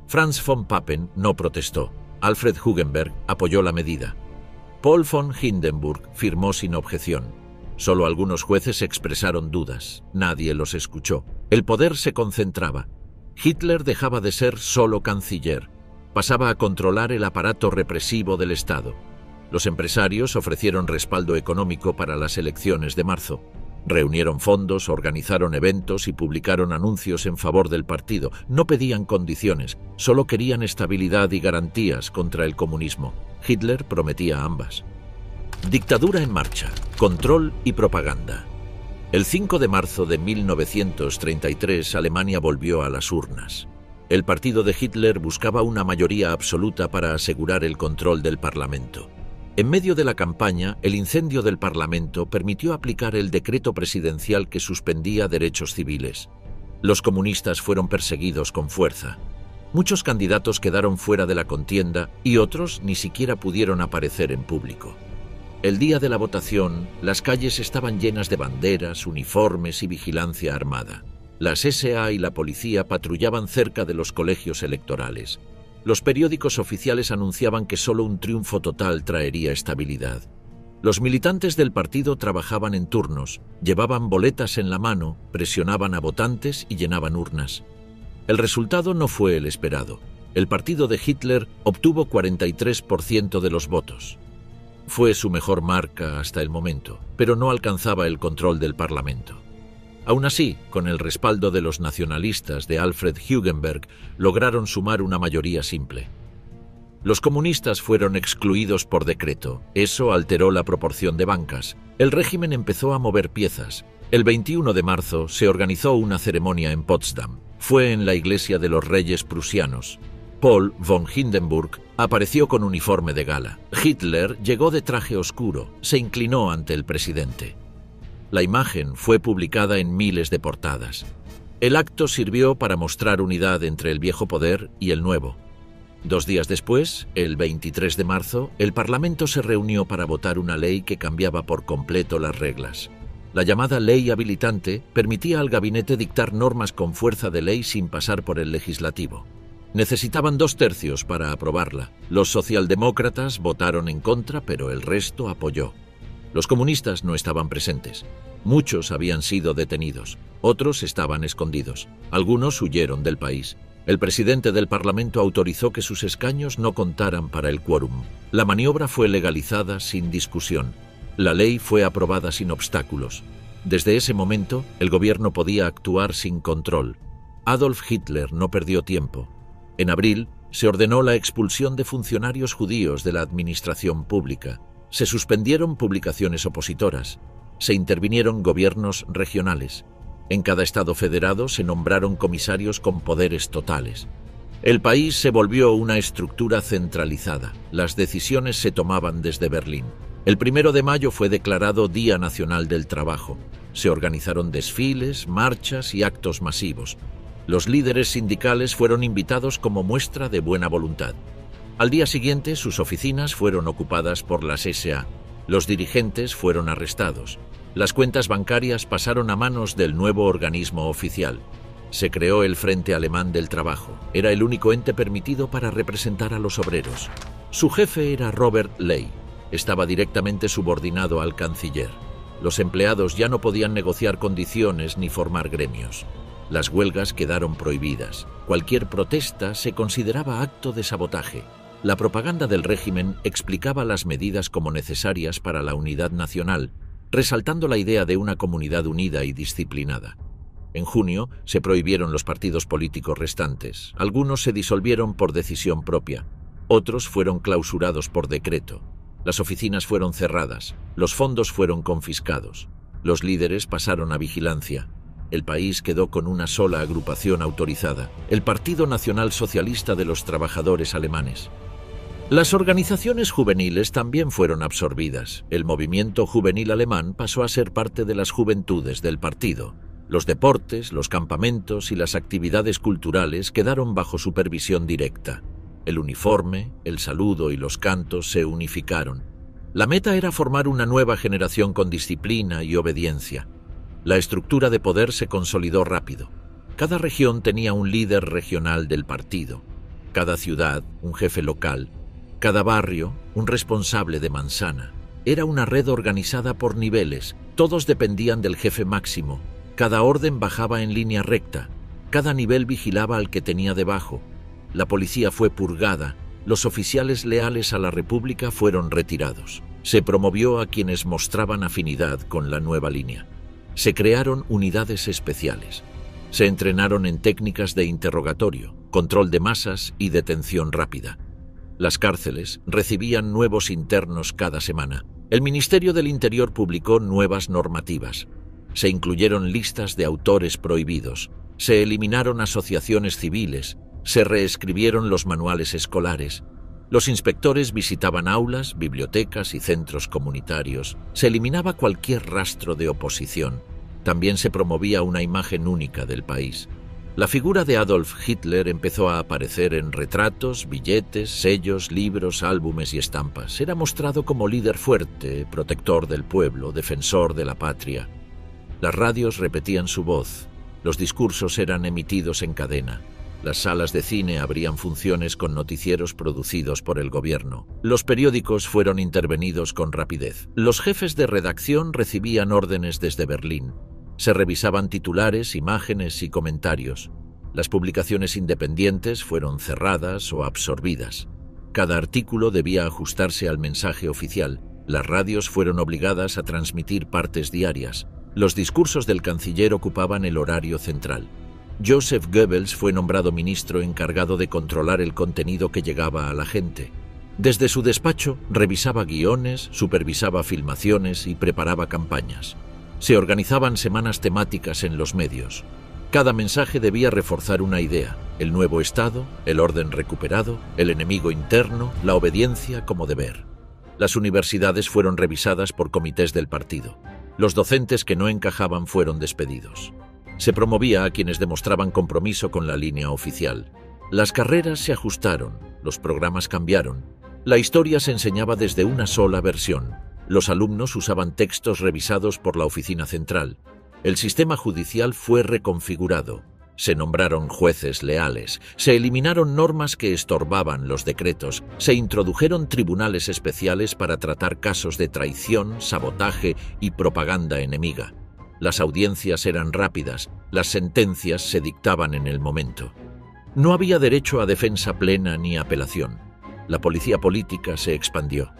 Franz von Papen no protestó. Alfred Hugenberg apoyó la medida. Paul von Hindenburg firmó sin objeción. Solo algunos jueces expresaron dudas. Nadie los escuchó. El poder se concentraba. Hitler dejaba de ser solo canciller. Pasaba a controlar el aparato represivo del Estado. Los empresarios ofrecieron respaldo económico para las elecciones de marzo. Reunieron fondos, organizaron eventos y publicaron anuncios en favor del partido. No pedían condiciones, solo querían estabilidad y garantías contra el comunismo. Hitler prometía ambas. Dictadura en marcha, control y propaganda. El 5 de marzo de 1933, Alemania volvió a las urnas. El partido de Hitler buscaba una mayoría absoluta para asegurar el control del Parlamento. En medio de la campaña, el incendio del Parlamento permitió aplicar el decreto presidencial que suspendía derechos civiles. Los comunistas fueron perseguidos con fuerza. Muchos candidatos quedaron fuera de la contienda y otros ni siquiera pudieron aparecer en público. El día de la votación, las calles estaban llenas de banderas, uniformes y vigilancia armada. Las SA y la policía patrullaban cerca de los colegios electorales. Los periódicos oficiales anunciaban que solo un triunfo total traería estabilidad. Los militantes del partido trabajaban en turnos, llevaban boletas en la mano, presionaban a votantes y llenaban urnas. El resultado no fue el esperado. El partido de Hitler obtuvo 43% de los votos. Fue su mejor marca hasta el momento, pero no alcanzaba el control del Parlamento. Aún así, con el respaldo de los nacionalistas de Alfred Hugenberg, lograron sumar una mayoría simple. Los comunistas fueron excluidos por decreto. Eso alteró la proporción de bancas. El régimen empezó a mover piezas. El 21 de marzo se organizó una ceremonia en Potsdam. Fue en la iglesia de los reyes prusianos. Paul von Hindenburg apareció con uniforme de gala. Hitler llegó de traje oscuro, se inclinó ante el presidente. La imagen fue publicada en miles de portadas. El acto sirvió para mostrar unidad entre el viejo poder y el nuevo. 2 días después, el 23 de marzo, el Parlamento se reunió para votar una ley que cambiaba por completo las reglas. La llamada ley habilitante permitía al gabinete dictar normas con fuerza de ley sin pasar por el legislativo. Necesitaban 2/3 para aprobarla. Los socialdemócratas votaron en contra, pero el resto apoyó. Los comunistas no estaban presentes. Muchos habían sido detenidos. Otros estaban escondidos. Algunos huyeron del país. El presidente del Parlamento autorizó que sus escaños no contaran para el quórum. La maniobra fue legalizada sin discusión. La ley fue aprobada sin obstáculos. Desde ese momento, el gobierno podía actuar sin control. Adolf Hitler no perdió tiempo. En abril, se ordenó la expulsión de funcionarios judíos de la administración pública. Se suspendieron publicaciones opositoras. Se intervinieron gobiernos regionales. En cada estado federado se nombraron comisarios con poderes totales. El país se volvió una estructura centralizada. Las decisiones se tomaban desde Berlín. El 1 de mayo fue declarado Día Nacional del Trabajo. Se organizaron desfiles, marchas y actos masivos. Los líderes sindicales fueron invitados como muestra de buena voluntad. Al día siguiente, sus oficinas fueron ocupadas por las SA. Los dirigentes fueron arrestados. Las cuentas bancarias pasaron a manos del nuevo organismo oficial. Se creó el Frente Alemán del Trabajo. Era el único ente permitido para representar a los obreros. Su jefe era Robert Ley. Estaba directamente subordinado al canciller. Los empleados ya no podían negociar condiciones ni formar gremios. Las huelgas quedaron prohibidas. Cualquier protesta se consideraba acto de sabotaje. La propaganda del régimen explicaba las medidas como necesarias para la unidad nacional, resaltando la idea de una comunidad unida y disciplinada. En junio se prohibieron los partidos políticos restantes. Algunos se disolvieron por decisión propia. Otros fueron clausurados por decreto. Las oficinas fueron cerradas. Los fondos fueron confiscados. Los líderes pasaron a vigilancia. El país quedó con una sola agrupación autorizada, el Partido Nacional Socialista de los Trabajadores Alemanes. Las organizaciones juveniles también fueron absorbidas. El movimiento juvenil alemán pasó a ser parte de las juventudes del partido. Los deportes, los campamentos y las actividades culturales quedaron bajo supervisión directa. El uniforme, el saludo y los cantos se unificaron. La meta era formar una nueva generación con disciplina y obediencia. La estructura de poder se consolidó rápido. Cada región tenía un líder regional del partido. Cada ciudad, un jefe local. Cada barrio, un responsable de manzana. Era una red organizada por niveles. Todos dependían del jefe máximo. Cada orden bajaba en línea recta. Cada nivel vigilaba al que tenía debajo. La policía fue purgada. Los oficiales leales a la República fueron retirados. Se promovió a quienes mostraban afinidad con la nueva línea. Se crearon unidades especiales. Se entrenaron en técnicas de interrogatorio, control de masas y detención rápida. Las cárceles recibían nuevos internos cada semana. El Ministerio del Interior publicó nuevas normativas. Se incluyeron listas de autores prohibidos, se eliminaron asociaciones civiles, se reescribieron los manuales escolares. Los inspectores visitaban aulas, bibliotecas y centros comunitarios. Se eliminaba cualquier rastro de oposición. También se promovía una imagen única del país. La figura de Adolf Hitler empezó a aparecer en retratos, billetes, sellos, libros, álbumes y estampas. Era mostrado como líder fuerte, protector del pueblo, defensor de la patria. Las radios repetían su voz. Los discursos eran emitidos en cadena. Las salas de cine abrían funciones con noticieros producidos por el gobierno. Los periódicos fueron intervenidos con rapidez. Los jefes de redacción recibían órdenes desde Berlín. Se revisaban titulares, imágenes y comentarios. Las publicaciones independientes fueron cerradas o absorbidas. Cada artículo debía ajustarse al mensaje oficial. Las radios fueron obligadas a transmitir partes diarias. Los discursos del canciller ocupaban el horario central. Joseph Goebbels fue nombrado ministro encargado de controlar el contenido que llegaba a la gente. Desde su despacho, revisaba guiones, supervisaba filmaciones y preparaba campañas. Se organizaban semanas temáticas en los medios. Cada mensaje debía reforzar una idea: el nuevo Estado, el orden recuperado, el enemigo interno, la obediencia como deber. Las universidades fueron revisadas por comités del partido. Los docentes que no encajaban fueron despedidos. Se promovía a quienes demostraban compromiso con la línea oficial. Las carreras se ajustaron, los programas cambiaron. La historia se enseñaba desde una sola versión. Los alumnos usaban textos revisados por la oficina central. El sistema judicial fue reconfigurado. Se nombraron jueces leales, se eliminaron normas que estorbaban los decretos, se introdujeron tribunales especiales para tratar casos de traición, sabotaje y propaganda enemiga. Las audiencias eran rápidas, las sentencias se dictaban en el momento. No había derecho a defensa plena ni apelación. La policía política se expandió.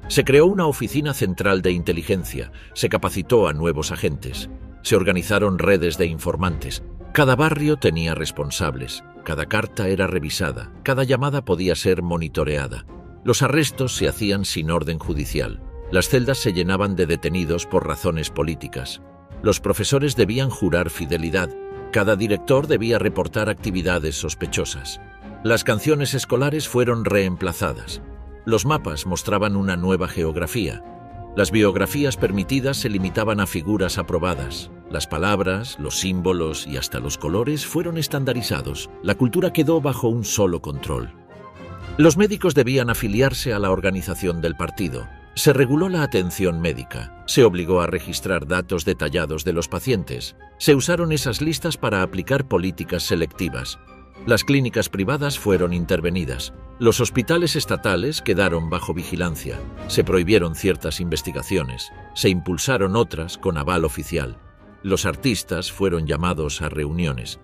Se creó una oficina central de inteligencia, se capacitó a nuevos agentes, se organizaron redes de informantes. Cada barrio tenía responsables, cada carta era revisada, cada llamada podía ser monitoreada. Los arrestos se hacían sin orden judicial. Las celdas se llenaban de detenidos por razones políticas. Los profesores debían jurar fidelidad. Cada director debía reportar actividades sospechosas. Las canciones escolares fueron reemplazadas. Los mapas mostraban una nueva geografía. Las biografías permitidas se limitaban a figuras aprobadas. Las palabras, los símbolos y hasta los colores fueron estandarizados. La cultura quedó bajo un solo control. Los médicos debían afiliarse a la organización del partido. Se reguló la atención médica. Se obligó a registrar datos detallados de los pacientes. Se usaron esas listas para aplicar políticas selectivas. Las clínicas privadas fueron intervenidas. Los hospitales estatales quedaron bajo vigilancia. Se prohibieron ciertas investigaciones. Se impulsaron otras con aval oficial. Los artistas fueron llamados a reuniones.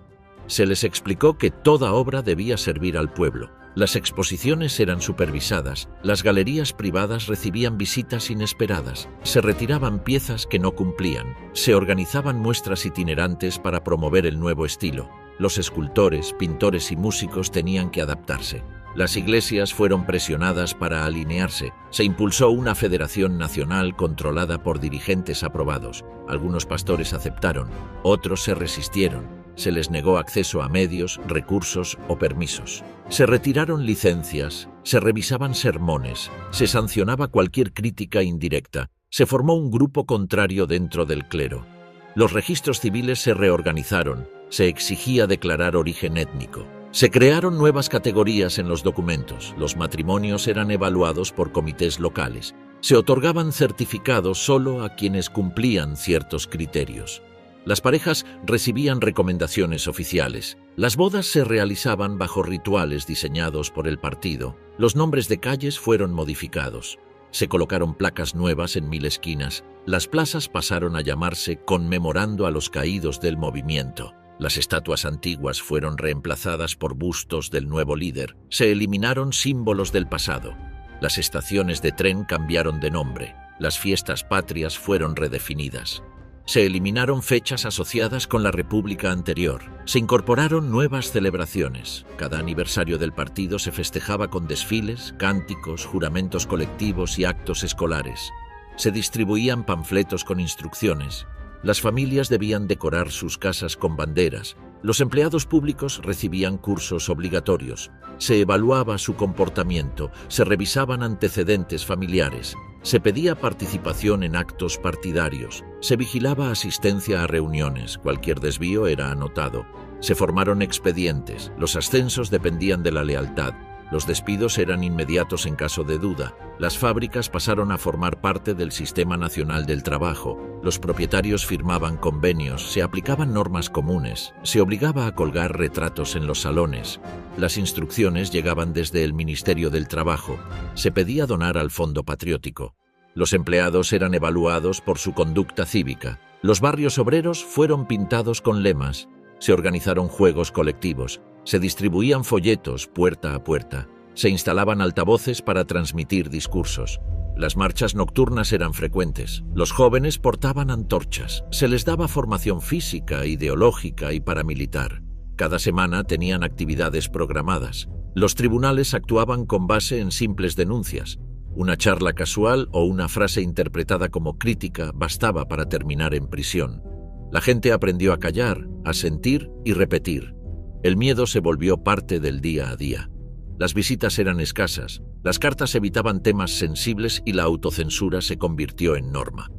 Se les explicó que toda obra debía servir al pueblo. Las exposiciones eran supervisadas. Las galerías privadas recibían visitas inesperadas. Se retiraban piezas que no cumplían. Se organizaban muestras itinerantes para promover el nuevo estilo. Los escultores, pintores y músicos tenían que adaptarse. Las iglesias fueron presionadas para alinearse. Se impulsó una federación nacional controlada por dirigentes aprobados. Algunos pastores aceptaron, otros se resistieron. Se les negó acceso a medios, recursos o permisos. Se retiraron licencias, se revisaban sermones, se sancionaba cualquier crítica indirecta. Se formó un grupo contrario dentro del clero. Los registros civiles se reorganizaron. Se exigía declarar origen étnico. Se crearon nuevas categorías en los documentos. Los matrimonios eran evaluados por comités locales. Se otorgaban certificados solo a quienes cumplían ciertos criterios. Las parejas recibían recomendaciones oficiales. Las bodas se realizaban bajo rituales diseñados por el partido. Los nombres de calles fueron modificados. Se colocaron placas nuevas en 1000 esquinas. Las plazas pasaron a llamarse conmemorando a los caídos del movimiento. Las estatuas antiguas fueron reemplazadas por bustos del nuevo líder. Se eliminaron símbolos del pasado. Las estaciones de tren cambiaron de nombre. Las fiestas patrias fueron redefinidas. Se eliminaron fechas asociadas con la república anterior. Se incorporaron nuevas celebraciones. Cada aniversario del partido se festejaba con desfiles, cánticos, juramentos colectivos y actos escolares. Se distribuían panfletos con instrucciones. Las familias debían decorar sus casas con banderas. Los empleados públicos recibían cursos obligatorios. Se evaluaba su comportamiento, se revisaban antecedentes familiares, se pedía participación en actos partidarios, se vigilaba asistencia a reuniones, cualquier desvío era anotado. Se formaron expedientes, los ascensos dependían de la lealtad. Los despidos eran inmediatos en caso de duda. Las fábricas pasaron a formar parte del Sistema Nacional del Trabajo. Los propietarios firmaban convenios, se aplicaban normas comunes, se obligaba a colgar retratos en los salones. Las instrucciones llegaban desde el Ministerio del Trabajo. Se pedía donar al Fondo Patriótico. Los empleados eran evaluados por su conducta cívica. Los barrios obreros fueron pintados con lemas. Se organizaron juegos colectivos. Se distribuían folletos puerta a puerta. Se instalaban altavoces para transmitir discursos. Las marchas nocturnas eran frecuentes. Los jóvenes portaban antorchas. Se les daba formación física, ideológica y paramilitar. Cada semana tenían actividades programadas. Los tribunales actuaban con base en simples denuncias. Una charla casual o una frase interpretada como crítica bastaba para terminar en prisión. La gente aprendió a callar, a sentir y repetir. El miedo se volvió parte del día a día. Las visitas eran escasas, las cartas evitaban temas sensibles y la autocensura se convirtió en norma.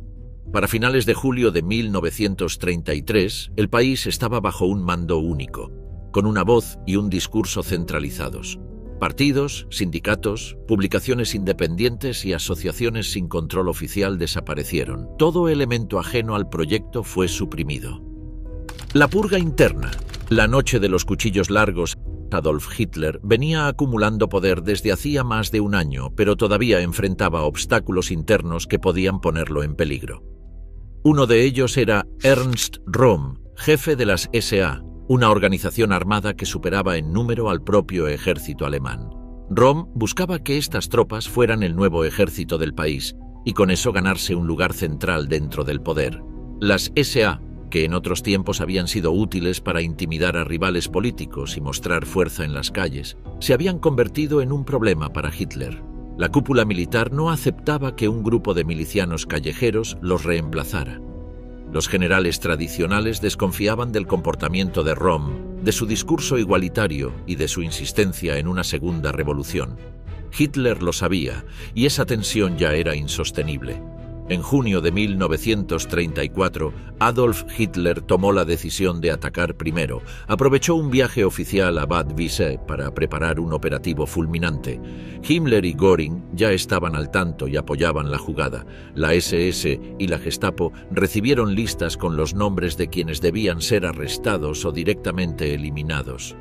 Para finales de julio de 1933, el país estaba bajo un mando único, con una voz y un discurso centralizados. Partidos, sindicatos, publicaciones independientes y asociaciones sin control oficial desaparecieron. Todo elemento ajeno al proyecto fue suprimido. La purga interna. La noche de los cuchillos largos. Adolf Hitler venía acumulando poder desde hacía más de un año, pero todavía enfrentaba obstáculos internos que podían ponerlo en peligro. Uno de ellos era Ernst Röhm, jefe de las SA, una organización armada que superaba en número al propio ejército alemán. Röhm buscaba que estas tropas fueran el nuevo ejército del país y con eso ganarse un lugar central dentro del poder. Las SA, que en otros tiempos habían sido útiles para intimidar a rivales políticos y mostrar fuerza en las calles, se habían convertido en un problema para Hitler. La cúpula militar no aceptaba que un grupo de milicianos callejeros los reemplazara. Los generales tradicionales desconfiaban del comportamiento de Röhm, de su discurso igualitario y de su insistencia en una segunda revolución. Hitler lo sabía, y esa tensión ya era insostenible. En junio de 1934, Adolf Hitler tomó la decisión de atacar primero. Aprovechó un viaje oficial a Bad Wiese para preparar un operativo fulminante. Himmler y Göring ya estaban al tanto y apoyaban la jugada. La SS y la Gestapo recibieron listas con los nombres de quienes debían ser arrestados o directamente eliminados.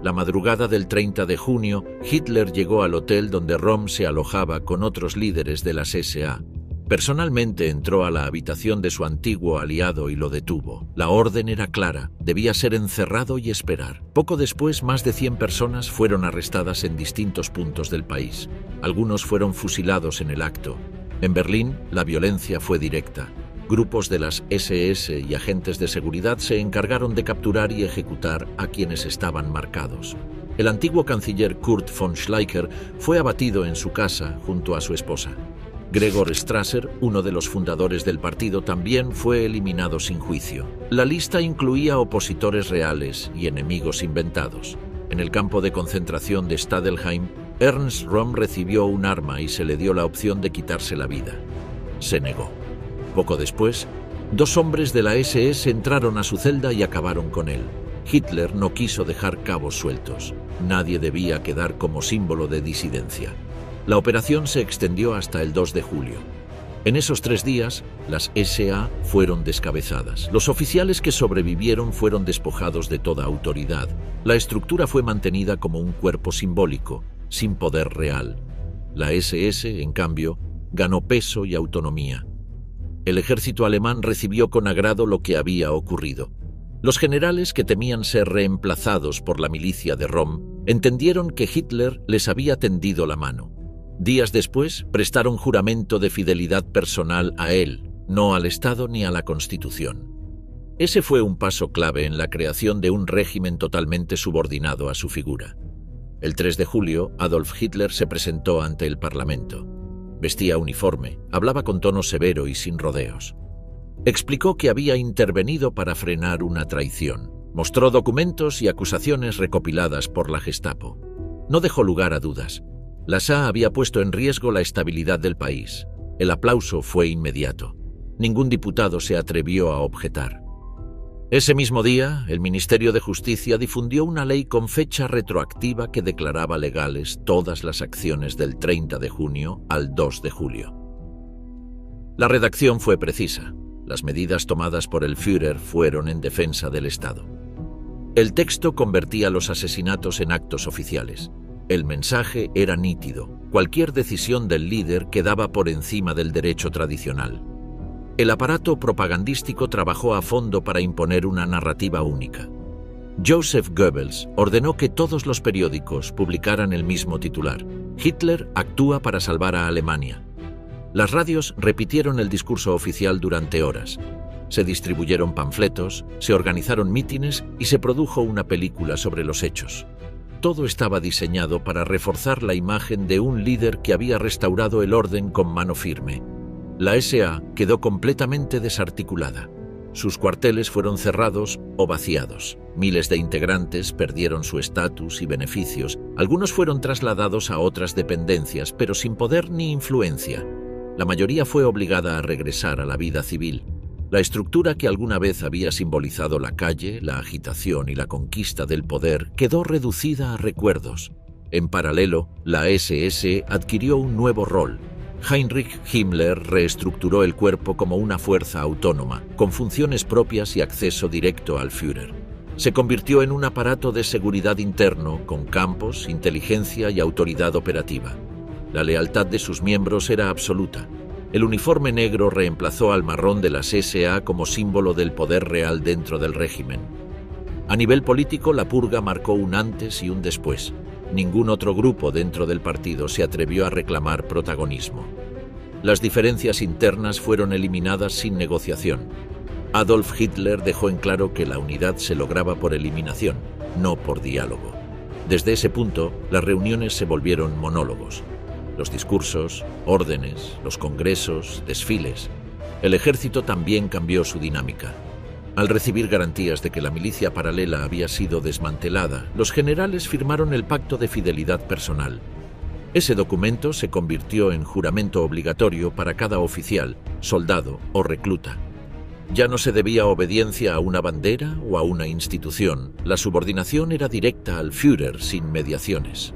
La madrugada del 30 de junio, Hitler llegó al hotel donde Röhm se alojaba con otros líderes de las SA. Personalmente entró a la habitación de su antiguo aliado y lo detuvo. La orden era clara, debía ser encerrado y esperar. Poco después, más de 100 personas fueron arrestadas en distintos puntos del país. Algunos fueron fusilados en el acto. En Berlín, la violencia fue directa. Grupos de las SS y agentes de seguridad se encargaron de capturar y ejecutar a quienes estaban marcados. El antiguo canciller Kurt von Schleicher fue abatido en su casa junto a su esposa. Gregor Strasser, uno de los fundadores del partido, también fue eliminado sin juicio. La lista incluía opositores reales y enemigos inventados. En el campo de concentración de Stadelheim, Ernst Röhm recibió un arma y se le dio la opción de quitarse la vida. Se negó. Poco después, 2 hombres de la SS entraron a su celda y acabaron con él. Hitler no quiso dejar cabos sueltos. Nadie debía quedar como símbolo de disidencia. La operación se extendió hasta el 2 de julio. En esos 3 días, las SA fueron descabezadas. Los oficiales que sobrevivieron fueron despojados de toda autoridad. La estructura fue mantenida como un cuerpo simbólico, sin poder real. La SS, en cambio, ganó peso y autonomía. El ejército alemán recibió con agrado lo que había ocurrido. Los generales, que temían ser reemplazados por la milicia de Röhm, entendieron que Hitler les había tendido la mano. Días después, prestaron juramento de fidelidad personal a él, no al Estado ni a la Constitución. Ese fue un paso clave en la creación de un régimen totalmente subordinado a su figura. El 3 de julio, Adolf Hitler se presentó ante el Parlamento. Vestía uniforme, hablaba con tono severo y sin rodeos. Explicó que había intervenido para frenar una traición. Mostró documentos y acusaciones recopiladas por la Gestapo. No dejó lugar a dudas. La SA había puesto en riesgo la estabilidad del país. El aplauso fue inmediato. Ningún diputado se atrevió a objetar. Ese mismo día, el Ministerio de Justicia difundió una ley con fecha retroactiva que declaraba legales todas las acciones del 30 de junio al 2 de julio. La redacción fue precisa. Las medidas tomadas por el Führer fueron en defensa del Estado. El texto convertía los asesinatos en actos oficiales. El mensaje era nítido. Cualquier decisión del líder quedaba por encima del derecho tradicional. El aparato propagandístico trabajó a fondo para imponer una narrativa única. Joseph Goebbels ordenó que todos los periódicos publicaran el mismo titular: Hitler actúa para salvar a Alemania. Las radios repitieron el discurso oficial durante horas. Se distribuyeron panfletos, se organizaron mítines y se produjo una película sobre los hechos. Todo estaba diseñado para reforzar la imagen de un líder que había restaurado el orden con mano firme. La SA quedó completamente desarticulada. Sus cuarteles fueron cerrados o vaciados. Miles de integrantes perdieron su estatus y beneficios. Algunos fueron trasladados a otras dependencias, pero sin poder ni influencia. La mayoría fue obligada a regresar a la vida civil. La estructura que alguna vez había simbolizado la calle, la agitación y la conquista del poder quedó reducida a recuerdos. En paralelo, la SS adquirió un nuevo rol. Heinrich Himmler reestructuró el cuerpo como una fuerza autónoma, con funciones propias y acceso directo al Führer. Se convirtió en un aparato de seguridad interno, con campos, inteligencia y autoridad operativa. La lealtad de sus miembros era absoluta. El uniforme negro reemplazó al marrón de las SA como símbolo del poder real dentro del régimen. A nivel político, la purga marcó un antes y un después. Ningún otro grupo dentro del partido se atrevió a reclamar protagonismo. Las diferencias internas fueron eliminadas sin negociación. Adolf Hitler dejó en claro que la unidad se lograba por eliminación, no por diálogo. Desde ese punto, las reuniones se volvieron monólogos. Los discursos, órdenes, los congresos, desfiles. El ejército también cambió su dinámica. Al recibir garantías de que la milicia paralela había sido desmantelada, los generales firmaron el Pacto de Fidelidad Personal. Ese documento se convirtió en juramento obligatorio para cada oficial, soldado o recluta. Ya no se debía obediencia a una bandera o a una institución. La subordinación era directa al Führer sin mediaciones.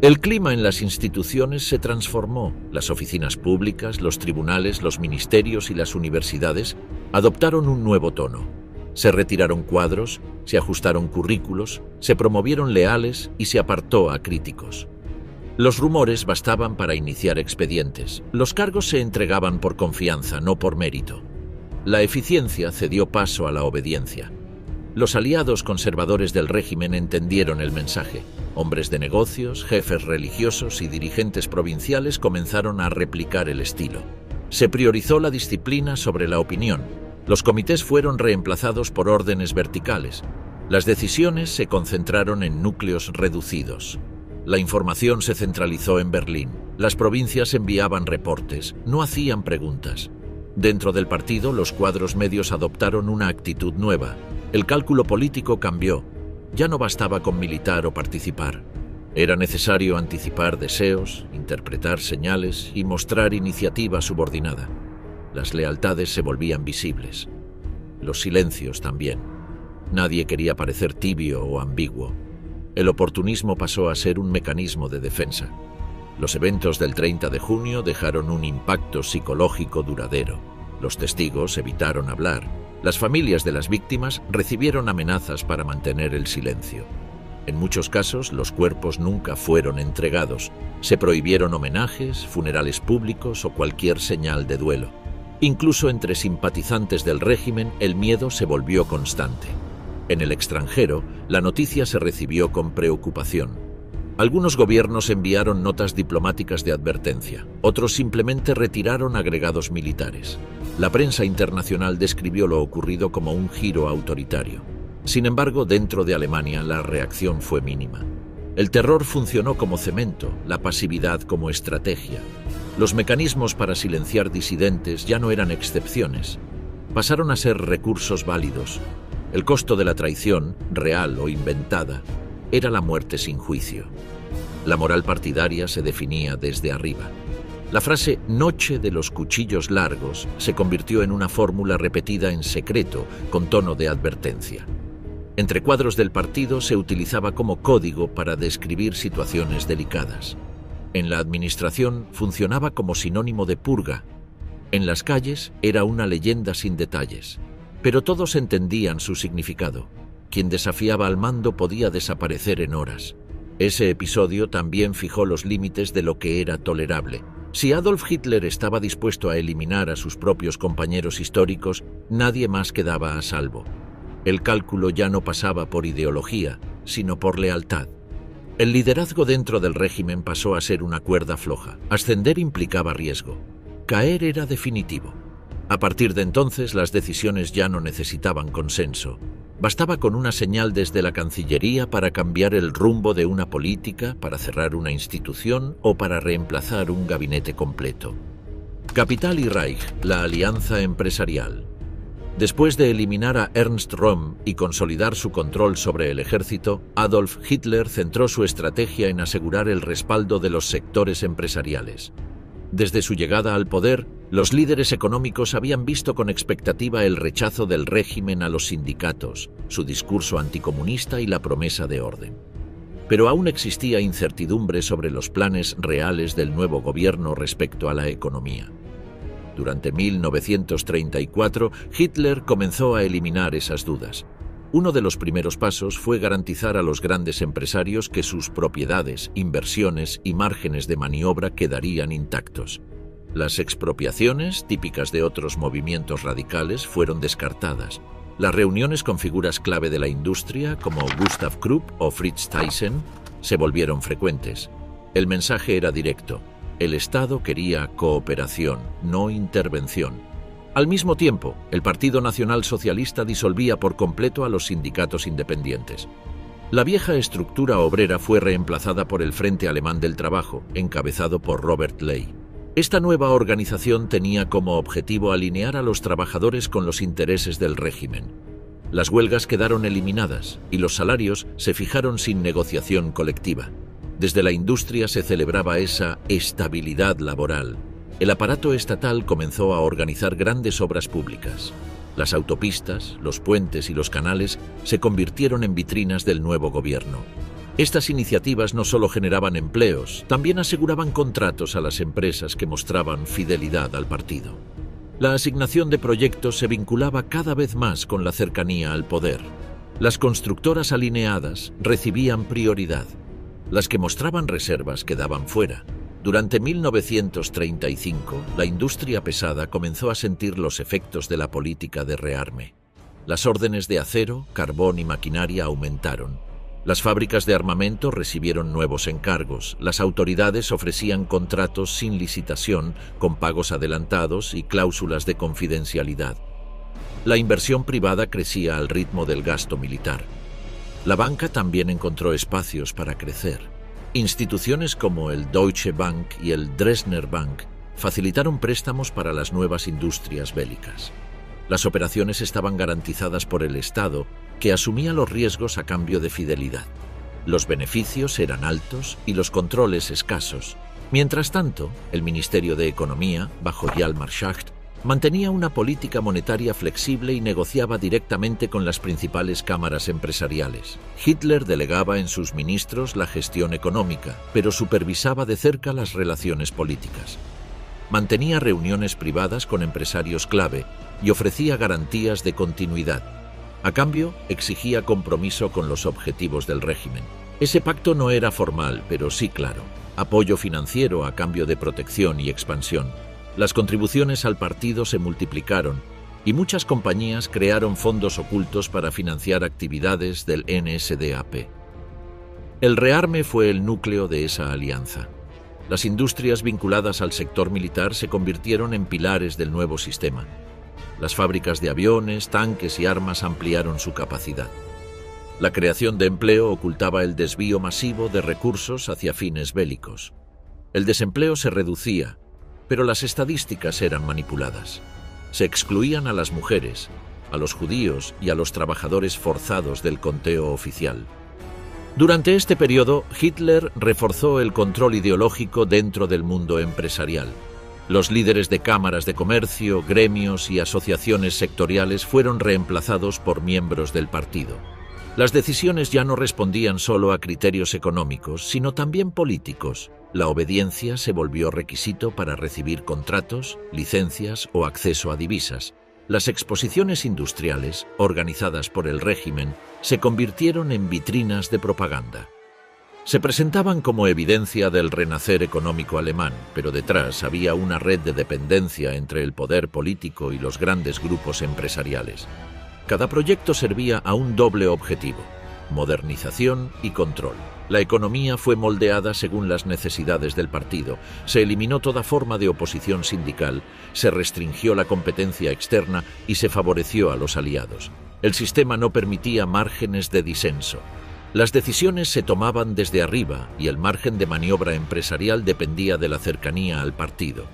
El clima en las instituciones se transformó. Las oficinas públicas, los tribunales, los ministerios y las universidades adoptaron un nuevo tono. Se retiraron cuadros, se ajustaron currículos, se promovieron leales y se apartó a críticos. Los rumores bastaban para iniciar expedientes. Los cargos se entregaban por confianza, no por mérito. La eficiencia cedió paso a la obediencia. Los aliados conservadores del régimen entendieron el mensaje. Hombres de negocios, jefes religiosos y dirigentes provinciales comenzaron a replicar el estilo. Se priorizó la disciplina sobre la opinión. Los comités fueron reemplazados por órdenes verticales. Las decisiones se concentraron en núcleos reducidos. La información se centralizó en Berlín. Las provincias enviaban reportes, no hacían preguntas. Dentro del partido, los cuadros medios adoptaron una actitud nueva. El cálculo político cambió. Ya no bastaba con militar o participar. Era necesario anticipar deseos, interpretar señales y mostrar iniciativa subordinada. Las lealtades se volvían visibles. Los silencios también. Nadie quería parecer tibio o ambiguo. El oportunismo pasó a ser un mecanismo de defensa. Los eventos del 30 de junio dejaron un impacto psicológico duradero. Los testigos evitaron hablar. Las familias de las víctimas recibieron amenazas para mantener el silencio. En muchos casos, los cuerpos nunca fueron entregados. Se prohibieron homenajes, funerales públicos o cualquier señal de duelo. Incluso entre simpatizantes del régimen, el miedo se volvió constante. En el extranjero, la noticia se recibió con preocupación. Algunos gobiernos enviaron notas diplomáticas de advertencia, otros simplemente retiraron agregados militares. La prensa internacional describió lo ocurrido como un giro autoritario. Sin embargo, dentro de Alemania la reacción fue mínima. El terror funcionó como cemento, la pasividad como estrategia. Los mecanismos para silenciar disidentes ya no eran excepciones. pasaron a ser recursos válidos. El costo de la traición, real o inventada, era la muerte sin juicio. La moral partidaria se definía desde arriba. La frase «noche de los cuchillos largos» se convirtió en una fórmula repetida en secreto, con tono de advertencia. Entre cuadros del partido se utilizaba como código para describir situaciones delicadas. En la administración funcionaba como sinónimo de purga. En las calles era una leyenda sin detalles. Pero todos entendían su significado. Quien desafiaba al mando podía desaparecer en horas. Ese episodio también fijó los límites de lo que era tolerable. Si Adolf Hitler estaba dispuesto a eliminar a sus propios compañeros históricos, nadie más quedaba a salvo. El cálculo ya no pasaba por ideología, sino por lealtad. El liderazgo dentro del régimen pasó a ser una cuerda floja. Ascender implicaba riesgo. Caer era definitivo. A partir de entonces, las decisiones ya no necesitaban consenso. Bastaba con una señal desde la Cancillería para cambiar el rumbo de una política, para cerrar una institución o para reemplazar un gabinete completo. Capital y Reich, la alianza empresarial. Después de eliminar a Ernst Röhm y consolidar su control sobre el ejército, Adolf Hitler centró su estrategia en asegurar el respaldo de los sectores empresariales. Desde su llegada al poder, los líderes económicos habían visto con expectativa el rechazo del régimen a los sindicatos, su discurso anticomunista y la promesa de orden. Pero aún existía incertidumbre sobre los planes reales del nuevo gobierno respecto a la economía. Durante 1934, Hitler comenzó a eliminar esas dudas. Uno de los primeros pasos fue garantizar a los grandes empresarios que sus propiedades, inversiones y márgenes de maniobra quedarían intactos. Las expropiaciones, típicas de otros movimientos radicales, fueron descartadas. Las reuniones con figuras clave de la industria, como Gustav Krupp o Fritz Thyssen, se volvieron frecuentes. El mensaje era directo. El Estado quería cooperación, no intervención. Al mismo tiempo, el Partido Nacional Socialista disolvía por completo a los sindicatos independientes. La vieja estructura obrera fue reemplazada por el Frente Alemán del Trabajo, encabezado por Robert Ley. Esta nueva organización tenía como objetivo alinear a los trabajadores con los intereses del régimen. Las huelgas quedaron eliminadas y los salarios se fijaron sin negociación colectiva. Desde la industria se celebraba esa estabilidad laboral. El aparato estatal comenzó a organizar grandes obras públicas. Las autopistas, los puentes y los canales se convirtieron en vitrinas del nuevo gobierno. Estas iniciativas no solo generaban empleos, también aseguraban contratos a las empresas que mostraban fidelidad al partido. La asignación de proyectos se vinculaba cada vez más con la cercanía al poder. Las constructoras alineadas recibían prioridad. Las que mostraban reservas quedaban fuera. Durante 1935, la industria pesada comenzó a sentir los efectos de la política de rearme. Las órdenes de acero, carbón y maquinaria aumentaron. Las fábricas de armamento recibieron nuevos encargos. Las autoridades ofrecían contratos sin licitación, con pagos adelantados y cláusulas de confidencialidad. La inversión privada crecía al ritmo del gasto militar. La banca también encontró espacios para crecer. Instituciones como el Deutsche Bank y el Dresdner Bank facilitaron préstamos para las nuevas industrias bélicas. Las operaciones estaban garantizadas por el Estado, que asumía los riesgos a cambio de fidelidad. Los beneficios eran altos y los controles escasos. Mientras tanto, el Ministerio de Economía, bajo Hjalmar Schacht, mantenía una política monetaria flexible y negociaba directamente con las principales cámaras empresariales. Hitler delegaba en sus ministros la gestión económica, pero supervisaba de cerca las relaciones políticas. Mantenía reuniones privadas con empresarios clave y ofrecía garantías de continuidad. A cambio, exigía compromiso con los objetivos del régimen. Ese pacto no era formal, pero sí claro. Apoyo financiero a cambio de protección y expansión. Las contribuciones al partido se multiplicaron y muchas compañías crearon fondos ocultos para financiar actividades del NSDAP. El rearme fue el núcleo de esa alianza. Las industrias vinculadas al sector militar se convirtieron en pilares del nuevo sistema. Las fábricas de aviones, tanques y armas ampliaron su capacidad. La creación de empleo ocultaba el desvío masivo de recursos hacia fines bélicos. El desempleo se reducía, pero las estadísticas eran manipuladas. Se excluían a las mujeres, a los judíos y a los trabajadores forzados del conteo oficial. Durante este periodo, Hitler reforzó el control ideológico dentro del mundo empresarial. Los líderes de cámaras de comercio, gremios y asociaciones sectoriales fueron reemplazados por miembros del partido. Las decisiones ya no respondían solo a criterios económicos, sino también políticos. La obediencia se volvió requisito para recibir contratos, licencias o acceso a divisas. Las exposiciones industriales, organizadas por el régimen, se convirtieron en vitrinas de propaganda. Se presentaban como evidencia del renacer económico alemán, pero detrás había una red de dependencia entre el poder político y los grandes grupos empresariales. Cada proyecto servía a un doble objetivo: modernización y control. La economía fue moldeada según las necesidades del partido, se eliminó toda forma de oposición sindical, se restringió la competencia externa y se favoreció a los aliados. El sistema no permitía márgenes de disenso. Las decisiones se tomaban desde arriba y el margen de maniobra empresarial dependía de la cercanía al partido.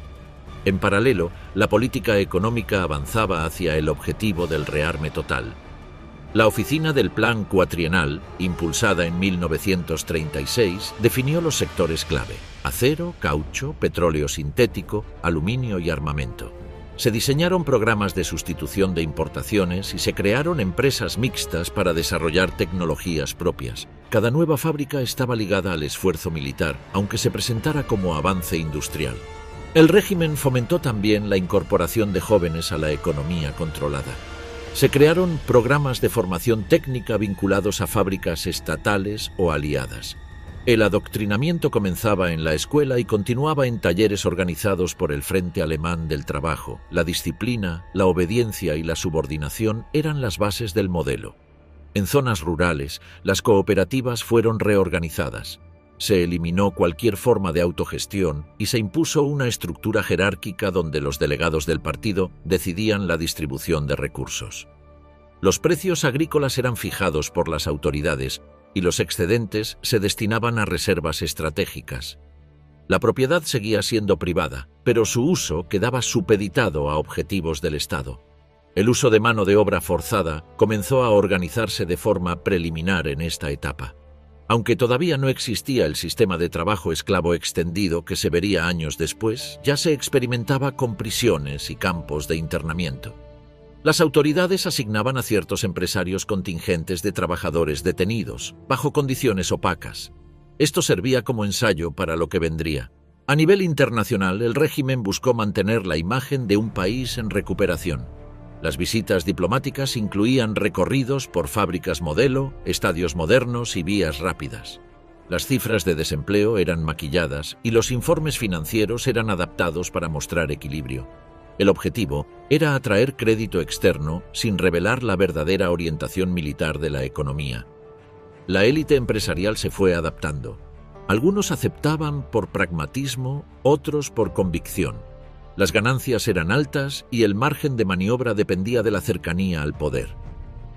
En paralelo, la política económica avanzaba hacia el objetivo del rearme total. La oficina del Plan Cuatrienal, impulsada en 1936, definió los sectores clave: acero, caucho, petróleo sintético, aluminio y armamento. Se diseñaron programas de sustitución de importaciones y se crearon empresas mixtas para desarrollar tecnologías propias. Cada nueva fábrica estaba ligada al esfuerzo militar, aunque se presentara como avance industrial. El régimen fomentó también la incorporación de jóvenes a la economía controlada. Se crearon programas de formación técnica vinculados a fábricas estatales o aliadas. El adoctrinamiento comenzaba en la escuela y continuaba en talleres organizados por el Frente Alemán del Trabajo. La disciplina, la obediencia y la subordinación eran las bases del modelo. En zonas rurales, las cooperativas fueron reorganizadas. Se eliminó cualquier forma de autogestión y se impuso una estructura jerárquica donde los delegados del partido decidían la distribución de recursos. Los precios agrícolas eran fijados por las autoridades y los excedentes se destinaban a reservas estratégicas. La propiedad seguía siendo privada, pero su uso quedaba supeditado a objetivos del Estado. El uso de mano de obra forzada comenzó a organizarse de forma preliminar en esta etapa. Aunque todavía no existía el sistema de trabajo esclavo extendido que se vería años después, ya se experimentaba con prisiones y campos de internamiento. Las autoridades asignaban a ciertos empresarios contingentes de trabajadores detenidos, bajo condiciones opacas. Esto servía como ensayo para lo que vendría. A nivel internacional, el régimen buscó mantener la imagen de un país en recuperación. Las visitas diplomáticas incluían recorridos por fábricas modelo, estadios modernos y vías rápidas. Las cifras de desempleo eran maquilladas y los informes financieros eran adaptados para mostrar equilibrio. El objetivo era atraer crédito externo sin revelar la verdadera orientación militar de la economía. La élite empresarial se fue adaptando. Algunos aceptaban por pragmatismo, otros por convicción. Las ganancias eran altas y el margen de maniobra dependía de la cercanía al poder.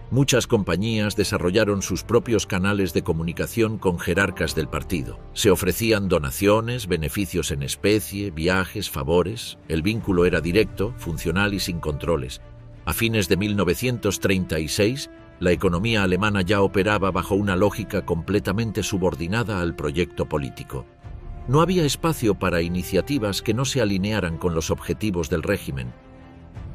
Muchas compañías desarrollaron sus propios canales de comunicación con jerarcas del partido. Se ofrecían donaciones, beneficios en especie, viajes, favores. El vínculo era directo, funcional y sin controles. A fines de 1936, la economía alemana ya operaba bajo una lógica completamente subordinada al proyecto político. No había espacio para iniciativas que no se alinearan con los objetivos del régimen.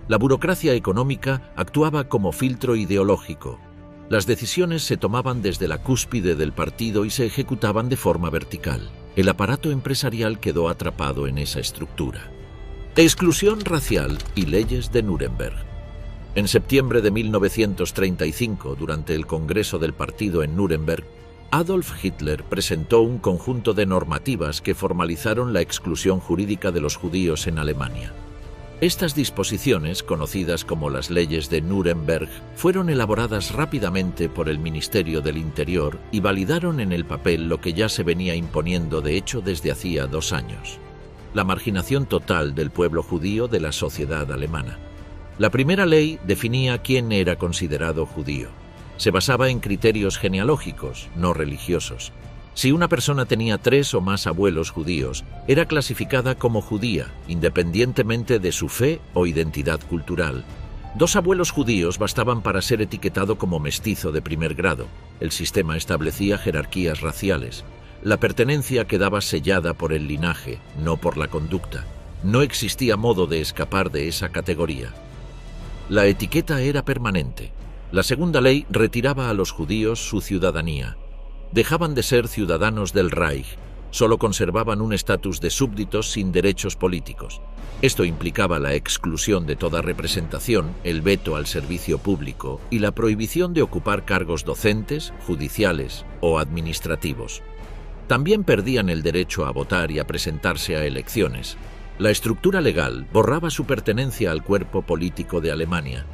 La burocracia económica actuaba como filtro ideológico. Las decisiones se tomaban desde la cúspide del partido y se ejecutaban de forma vertical. El aparato empresarial quedó atrapado en esa estructura. Exclusión racial y leyes de Nuremberg. En septiembre de 1935, durante el Congreso del Partido en Nuremberg, Adolf Hitler presentó un conjunto de normativas que formalizaron la exclusión jurídica de los judíos en Alemania. Estas disposiciones, conocidas como las leyes de Nuremberg, fueron elaboradas rápidamente por el Ministerio del Interior y validaron en el papel lo que ya se venía imponiendo de hecho desde hacía 2 años: la marginación total del pueblo judío de la sociedad alemana. La primera ley definía quién era considerado judío. Se basaba en criterios genealógicos, no religiosos. Si una persona tenía 3 o más abuelos judíos, era clasificada como judía, independientemente de su fe o identidad cultural. 2 abuelos judíos bastaban para ser etiquetado como mestizo de primer grado. El sistema establecía jerarquías raciales. La pertenencia quedaba sellada por el linaje, no por la conducta. No existía modo de escapar de esa categoría. La etiqueta era permanente. La segunda ley retiraba a los judíos su ciudadanía. Dejaban de ser ciudadanos del Reich, solo conservaban un estatus de súbditos sin derechos políticos. Esto implicaba la exclusión de toda representación, el veto al servicio público y la prohibición de ocupar cargos docentes, judiciales o administrativos. También perdían el derecho a votar y a presentarse a elecciones. La estructura legal borraba su pertenencia al cuerpo político de Alemania.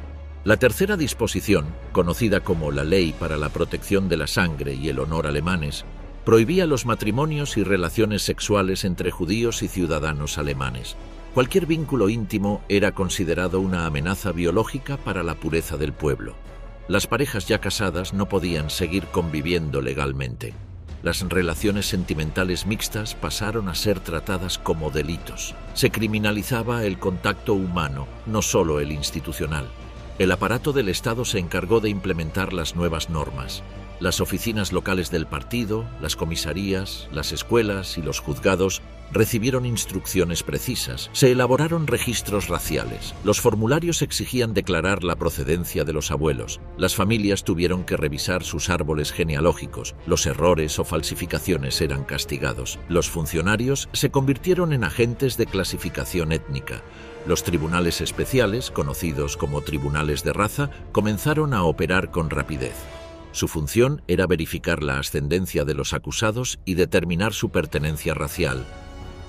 La tercera disposición, conocida como la Ley para la Protección de la Sangre y el Honor alemanes, prohibía los matrimonios y relaciones sexuales entre judíos y ciudadanos alemanes. Cualquier vínculo íntimo era considerado una amenaza biológica para la pureza del pueblo. Las parejas ya casadas no podían seguir conviviendo legalmente. Las relaciones sentimentales mixtas pasaron a ser tratadas como delitos. Se criminalizaba el contacto humano, no solo el institucional. El aparato del Estado se encargó de implementar las nuevas normas. Las oficinas locales del partido, las comisarías, las escuelas y los juzgados recibieron instrucciones precisas. Se elaboraron registros raciales. Los formularios exigían declarar la procedencia de los abuelos. Las familias tuvieron que revisar sus árboles genealógicos. Los errores o falsificaciones eran castigados. Los funcionarios se convirtieron en agentes de clasificación étnica. Los tribunales especiales, conocidos como tribunales de raza, comenzaron a operar con rapidez. Su función era verificar la ascendencia de los acusados y determinar su pertenencia racial.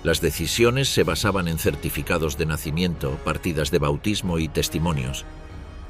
Las decisiones se basaban en certificados de nacimiento, partidas de bautismo y testimonios.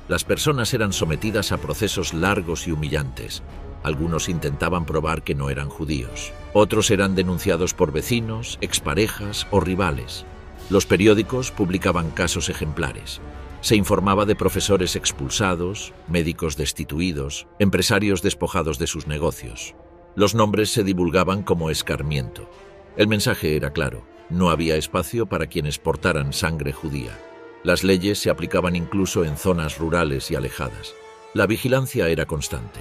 Las personas eran sometidas a procesos largos y humillantes. Algunos intentaban probar que no eran judíos. Otros eran denunciados por vecinos, exparejas o rivales. Los periódicos publicaban casos ejemplares. Se informaba de profesores expulsados, médicos destituidos, empresarios despojados de sus negocios. Los nombres se divulgaban como escarmiento. El mensaje era claro: no había espacio para quienes portaran sangre judía. Las leyes se aplicaban incluso en zonas rurales y alejadas. La vigilancia era constante.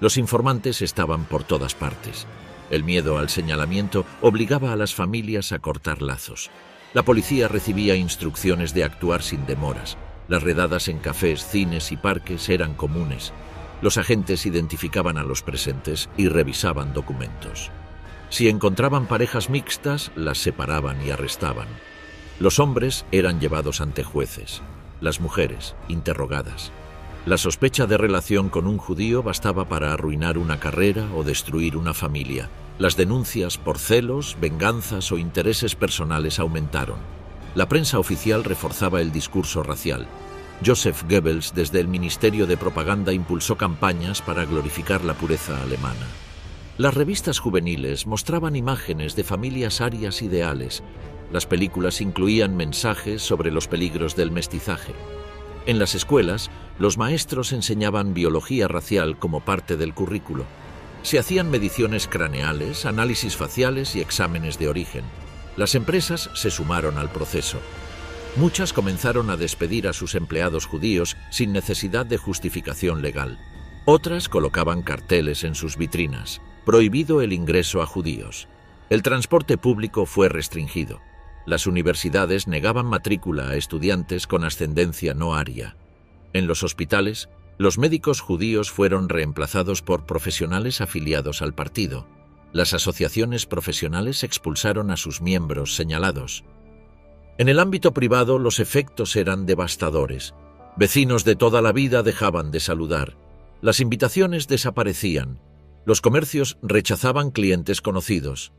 Los informantes estaban por todas partes. El miedo al señalamiento obligaba a las familias a cortar lazos. La policía recibía instrucciones de actuar sin demoras. Las redadas en cafés, cines y parques eran comunes. Los agentes identificaban a los presentes y revisaban documentos. Si encontraban parejas mixtas, las separaban y arrestaban. Los hombres eran llevados ante jueces, las mujeres interrogadas. La sospecha de relación con un judío bastaba para arruinar una carrera o destruir una familia. Las denuncias por celos, venganzas o intereses personales aumentaron. La prensa oficial reforzaba el discurso racial. Joseph Goebbels, desde el Ministerio de Propaganda, impulsó campañas para glorificar la pureza alemana. Las revistas juveniles mostraban imágenes de familias arias ideales. Las películas incluían mensajes sobre los peligros del mestizaje. En las escuelas, los maestros enseñaban biología racial como parte del currículo. Se hacían mediciones craneales, análisis faciales y exámenes de origen. Las empresas se sumaron al proceso. Muchas comenzaron a despedir a sus empleados judíos sin necesidad de justificación legal. Otras colocaban carteles en sus vitrinas: prohibido el ingreso a judíos. El transporte público fue restringido. Las universidades negaban matrícula a estudiantes con ascendencia no aria. En los hospitales, los médicos judíos fueron reemplazados por profesionales afiliados al partido. Las asociaciones profesionales expulsaron a sus miembros señalados. En el ámbito privado, los efectos eran devastadores. Vecinos de toda la vida dejaban de saludar. Las invitaciones desaparecían. Los comercios rechazaban clientes conocidos.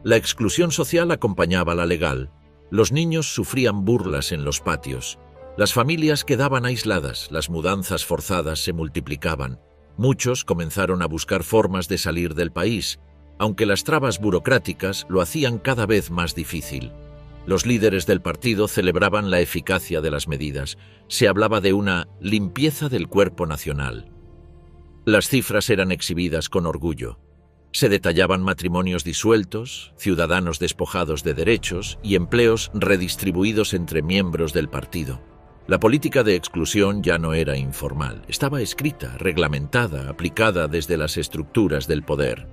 La exclusión social acompañaba la legal. Los niños sufrían burlas en los patios. Las familias quedaban aisladas, las mudanzas forzadas se multiplicaban. Muchos comenzaron a buscar formas de salir del país, aunque las trabas burocráticas lo hacían cada vez más difícil. Los líderes del partido celebraban la eficacia de las medidas. Se hablaba de una limpieza del cuerpo nacional. Las cifras eran exhibidas con orgullo. Se detallaban matrimonios disueltos, ciudadanos despojados de derechos y empleos redistribuidos entre miembros del partido. La política de exclusión ya no era informal, estaba escrita, reglamentada, aplicada desde las estructuras del poder.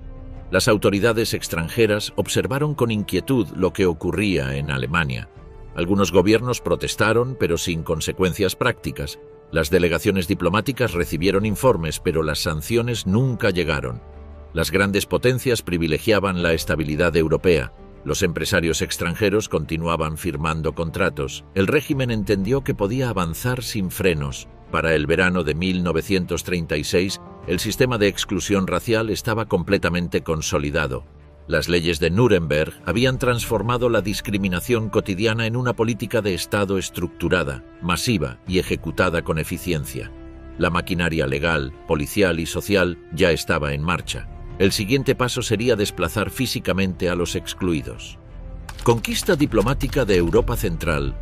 Las autoridades extranjeras observaron con inquietud lo que ocurría en Alemania. Algunos gobiernos protestaron, pero sin consecuencias prácticas. Las delegaciones diplomáticas recibieron informes, pero las sanciones nunca llegaron. Las grandes potencias privilegiaban la estabilidad europea. Los empresarios extranjeros continuaban firmando contratos. El régimen entendió que podía avanzar sin frenos. Para el verano de 1936, el sistema de exclusión racial estaba completamente consolidado. Las leyes de Nuremberg habían transformado la discriminación cotidiana en una política de Estado estructurada, masiva y ejecutada con eficiencia. La maquinaria legal, policial y social ya estaba en marcha. El siguiente paso sería desplazar físicamente a los excluidos. Conquista diplomática de Europa Central.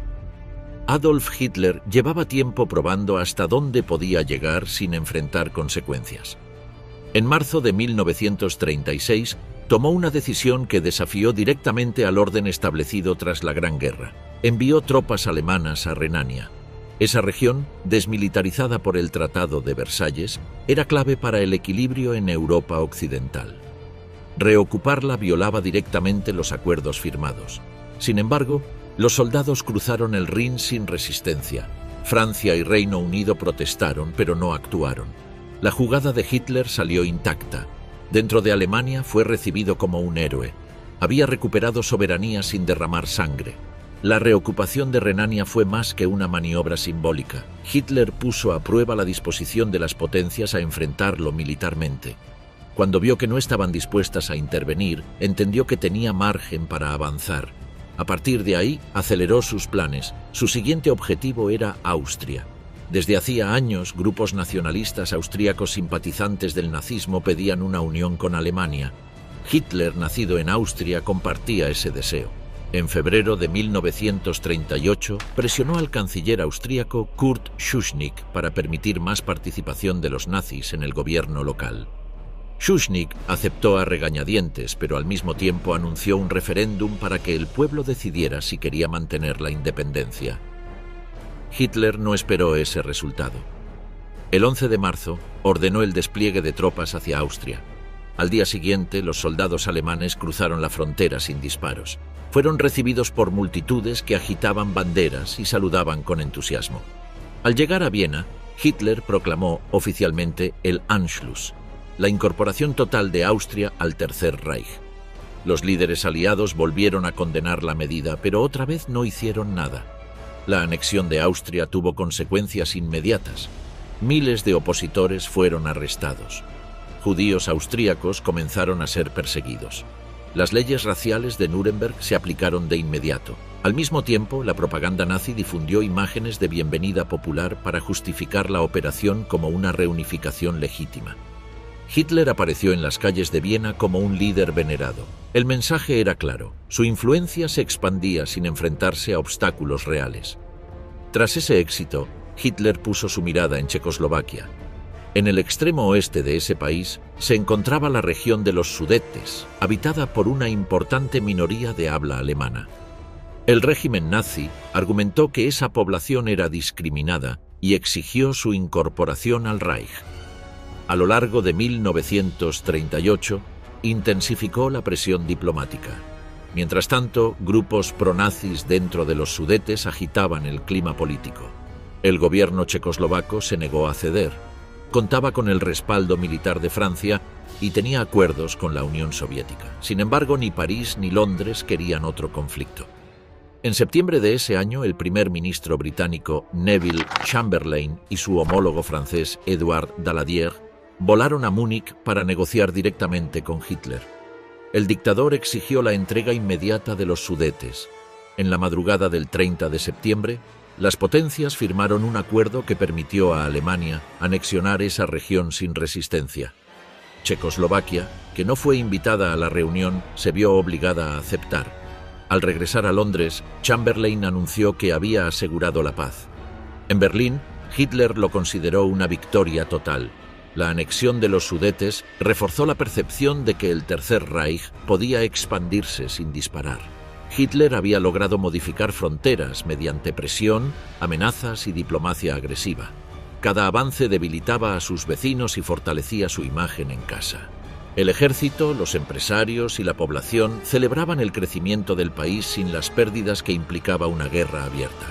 Adolf Hitler llevaba tiempo probando hasta dónde podía llegar sin enfrentar consecuencias. En marzo de 1936, tomó una decisión que desafió directamente al orden establecido tras la Gran Guerra. Envió tropas alemanas a Renania. Esa región, desmilitarizada por el Tratado de Versalles, era clave para el equilibrio en Europa occidental. Reocuparla violaba directamente los acuerdos firmados. Sin embargo, los soldados cruzaron el Rin sin resistencia. Francia y Reino Unido protestaron, pero no actuaron. La jugada de Hitler salió intacta. Dentro de Alemania fue recibido como un héroe. Había recuperado soberanía sin derramar sangre. La reocupación de Renania fue más que una maniobra simbólica. Hitler puso a prueba la disposición de las potencias a enfrentarlo militarmente. Cuando vio que no estaban dispuestas a intervenir, entendió que tenía margen para avanzar. A partir de ahí, aceleró sus planes. Su siguiente objetivo era Austria. Desde hacía años, grupos nacionalistas austríacos simpatizantes del nazismo pedían una unión con Alemania. Hitler, nacido en Austria, compartía ese deseo. En febrero de 1938, presionó al canciller austríaco Kurt Schuschnigg para permitir más participación de los nazis en el gobierno local. Schuschnigg aceptó a regañadientes, pero al mismo tiempo anunció un referéndum para que el pueblo decidiera si quería mantener la independencia. Hitler no esperó ese resultado. El 11 de marzo ordenó el despliegue de tropas hacia Austria. Al día siguiente, los soldados alemanes cruzaron la frontera sin disparos. Fueron recibidos por multitudes que agitaban banderas y saludaban con entusiasmo. Al llegar a Viena, Hitler proclamó oficialmente el Anschluss, la incorporación total de Austria al Tercer Reich. Los líderes aliados volvieron a condenar la medida, pero otra vez no hicieron nada. La anexión de Austria tuvo consecuencias inmediatas. Miles de opositores fueron arrestados. Judíos austríacos comenzaron a ser perseguidos. Las leyes raciales de Nuremberg se aplicaron de inmediato. Al mismo tiempo, la propaganda nazi difundió imágenes de bienvenida popular para justificar la operación como una reunificación legítima. Hitler apareció en las calles de Viena como un líder venerado. El mensaje era claro: su influencia se expandía sin enfrentarse a obstáculos reales. Tras ese éxito, Hitler puso su mirada en Checoslovaquia. En el extremo oeste de ese país se encontraba la región de los Sudetes, habitada por una importante minoría de habla alemana. El régimen nazi argumentó que esa población era discriminada y exigió su incorporación al Reich. A lo largo de 1938, intensificó la presión diplomática. Mientras tanto, grupos pronazis dentro de los Sudetes agitaban el clima político. El gobierno checoslovaco se negó a ceder. Contaba con el respaldo militar de Francia y tenía acuerdos con la Unión Soviética. Sin embargo, ni París ni Londres querían otro conflicto. En septiembre de ese año, el primer ministro británico Neville Chamberlain y su homólogo francés Édouard Daladier volaron a Múnich para negociar directamente con Hitler. El dictador exigió la entrega inmediata de los Sudetes. En la madrugada del 30 de septiembre, las potencias firmaron un acuerdo que permitió a Alemania anexionar esa región sin resistencia. Checoslovaquia, que no fue invitada a la reunión, se vio obligada a aceptar. Al regresar a Londres, Chamberlain anunció que había asegurado la paz. En Berlín, Hitler lo consideró una victoria total. La anexión de los Sudetes reforzó la percepción de que el Tercer Reich podía expandirse sin disparar. Hitler había logrado modificar fronteras mediante presión, amenazas y diplomacia agresiva. Cada avance debilitaba a sus vecinos y fortalecía su imagen en casa. El ejército, los empresarios y la población celebraban el crecimiento del país sin las pérdidas que implicaba una guerra abierta.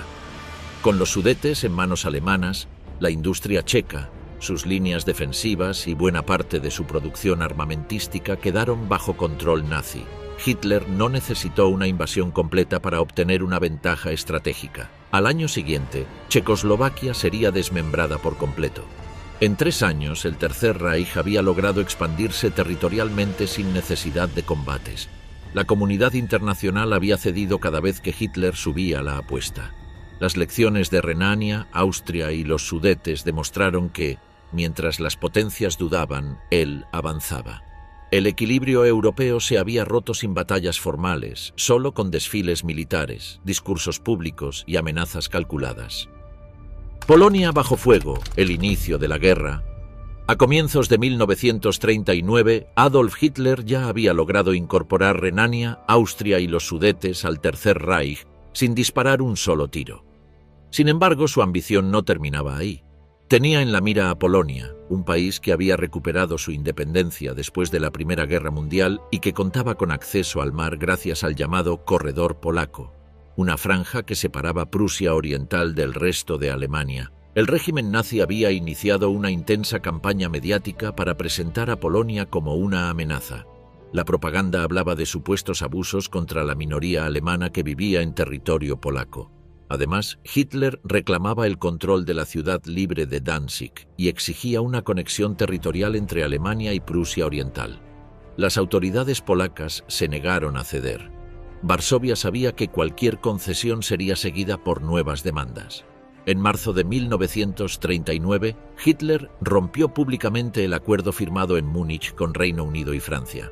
Con los Sudetes en manos alemanas, la industria checa, sus líneas defensivas y buena parte de su producción armamentística quedaron bajo control nazi. Hitler no necesitó una invasión completa para obtener una ventaja estratégica. Al año siguiente, Checoslovaquia sería desmembrada por completo. En 3 años, el Tercer Reich había logrado expandirse territorialmente sin necesidad de combates. La comunidad internacional había cedido cada vez que Hitler subía la apuesta. Las lecciones de Renania, Austria y los Sudetes demostraron que, mientras las potencias dudaban, él avanzaba. El equilibrio europeo se había roto sin batallas formales, solo con desfiles militares, discursos públicos y amenazas calculadas. Polonia bajo fuego, el inicio de la guerra. A comienzos de 1939, Adolf Hitler ya había logrado incorporar Renania, Austria y los Sudetes al Tercer Reich sin disparar un solo tiro. Sin embargo, su ambición no terminaba ahí. Tenía en la mira a Polonia, un país que había recuperado su independencia después de la Primera Guerra Mundial y que contaba con acceso al mar gracias al llamado Corredor Polaco, una franja que separaba Prusia Oriental del resto de Alemania. El régimen nazi había iniciado una intensa campaña mediática para presentar a Polonia como una amenaza. La propaganda hablaba de supuestos abusos contra la minoría alemana que vivía en territorio polaco. Además, Hitler reclamaba el control de la ciudad libre de Danzig y exigía una conexión territorial entre Alemania y Prusia Oriental. Las autoridades polacas se negaron a ceder. Varsovia sabía que cualquier concesión sería seguida por nuevas demandas. En marzo de 1939, Hitler rompió públicamente el acuerdo firmado en Múnich con Reino Unido y Francia.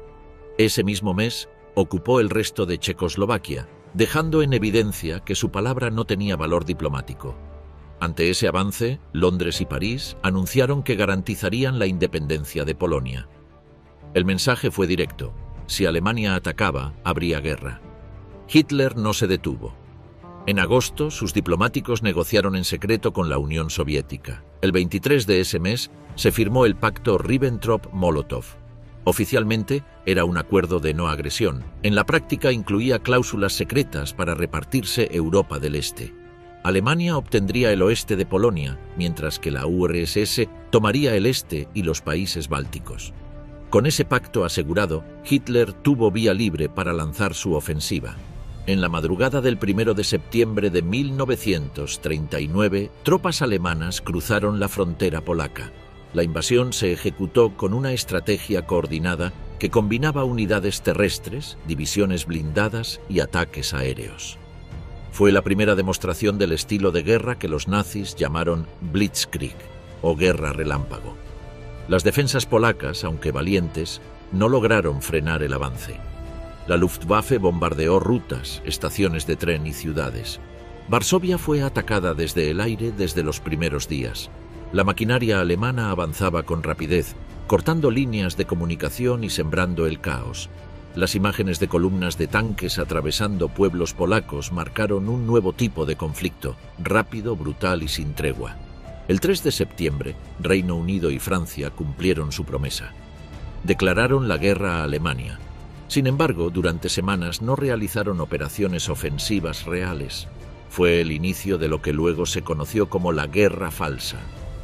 Ese mismo mes, ocupó el resto de Checoslovaquia, dejando en evidencia que su palabra no tenía valor diplomático. Ante ese avance, Londres y París anunciaron que garantizarían la independencia de Polonia. El mensaje fue directo: si Alemania atacaba, habría guerra. Hitler no se detuvo. En agosto, sus diplomáticos negociaron en secreto con la Unión Soviética. El 23 de ese mes se firmó el pacto Ribbentrop-Molotov. Oficialmente, era un acuerdo de no agresión. En la práctica incluía cláusulas secretas para repartirse Europa del Este. Alemania obtendría el oeste de Polonia, mientras que la URSS tomaría el este y los países bálticos. Con ese pacto asegurado, Hitler tuvo vía libre para lanzar su ofensiva. En la madrugada del 1 de septiembre de 1939, tropas alemanas cruzaron la frontera polaca. La invasión se ejecutó con una estrategia coordinada que combinaba unidades terrestres, divisiones blindadas y ataques aéreos. Fue la primera demostración del estilo de guerra que los nazis llamaron Blitzkrieg, o guerra relámpago. Las defensas polacas, aunque valientes, no lograron frenar el avance. La Luftwaffe bombardeó rutas, estaciones de tren y ciudades. Varsovia fue atacada desde el aire desde los primeros días. La maquinaria alemana avanzaba con rapidez, cortando líneas de comunicación y sembrando el caos. Las imágenes de columnas de tanques atravesando pueblos polacos marcaron un nuevo tipo de conflicto, rápido, brutal y sin tregua. El 3 de septiembre, Reino Unido y Francia cumplieron su promesa. Declararon la guerra a Alemania. Sin embargo, durante semanas no realizaron operaciones ofensivas reales. Fue el inicio de lo que luego se conoció como la Guerra Falsa.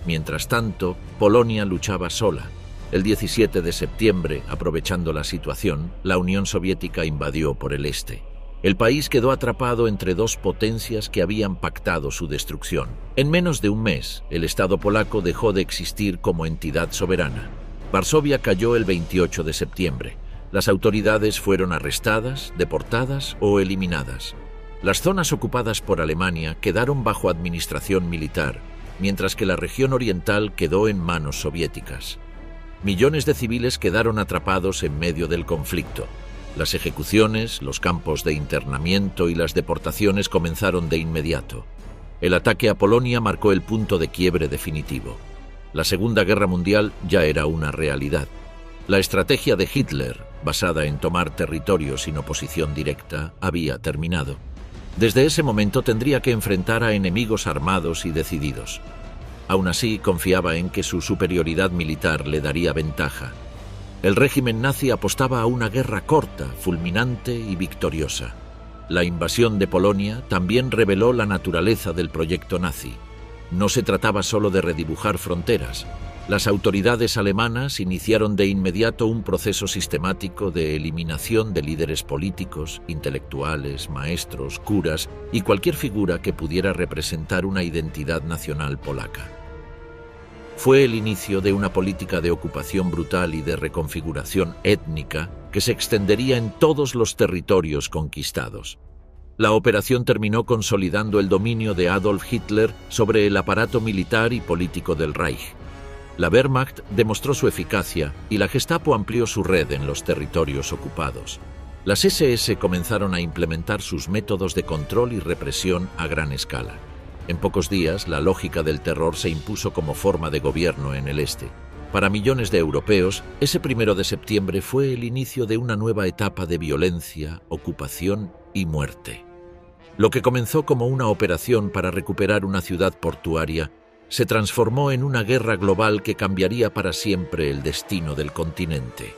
Mientras tanto, Polonia luchaba sola. El 17 de septiembre, aprovechando la situación, la Unión Soviética invadió por el este. El país quedó atrapado entre dos potencias que habían pactado su destrucción. En menos de un mes, el Estado polaco dejó de existir como entidad soberana. Varsovia cayó el 28 de septiembre. Las autoridades fueron arrestadas, deportadas o eliminadas. Las zonas ocupadas por Alemania quedaron bajo administración militar, mientras que la región oriental quedó en manos soviéticas. Millones de civiles quedaron atrapados en medio del conflicto. Las ejecuciones, los campos de internamiento y las deportaciones comenzaron de inmediato. El ataque a Polonia marcó el punto de quiebre definitivo. La Segunda Guerra Mundial ya era una realidad. La estrategia de Hitler, basada en tomar territorios sin oposición directa, había terminado. Desde ese momento tendría que enfrentar a enemigos armados y decididos. Aún así, confiaba en que su superioridad militar le daría ventaja. El régimen nazi apostaba a una guerra corta, fulminante y victoriosa. La invasión de Polonia también reveló la naturaleza del proyecto nazi. No se trataba solo de redibujar fronteras. Las autoridades alemanas iniciaron de inmediato un proceso sistemático de eliminación de líderes políticos, intelectuales, maestros, curas y cualquier figura que pudiera representar una identidad nacional polaca. Fue el inicio de una política de ocupación brutal y de reconfiguración étnica que se extendería en todos los territorios conquistados. La operación terminó consolidando el dominio de Adolf Hitler sobre el aparato militar y político del Reich. La Wehrmacht demostró su eficacia y la Gestapo amplió su red en los territorios ocupados. Las SS comenzaron a implementar sus métodos de control y represión a gran escala. En pocos días, la lógica del terror se impuso como forma de gobierno en el este. Para millones de europeos, ese 1 de septiembre fue el inicio de una nueva etapa de violencia, ocupación y muerte. Lo que comenzó como una operación para recuperar una ciudad portuaria se transformó en una guerra global que cambiaría para siempre el destino del continente.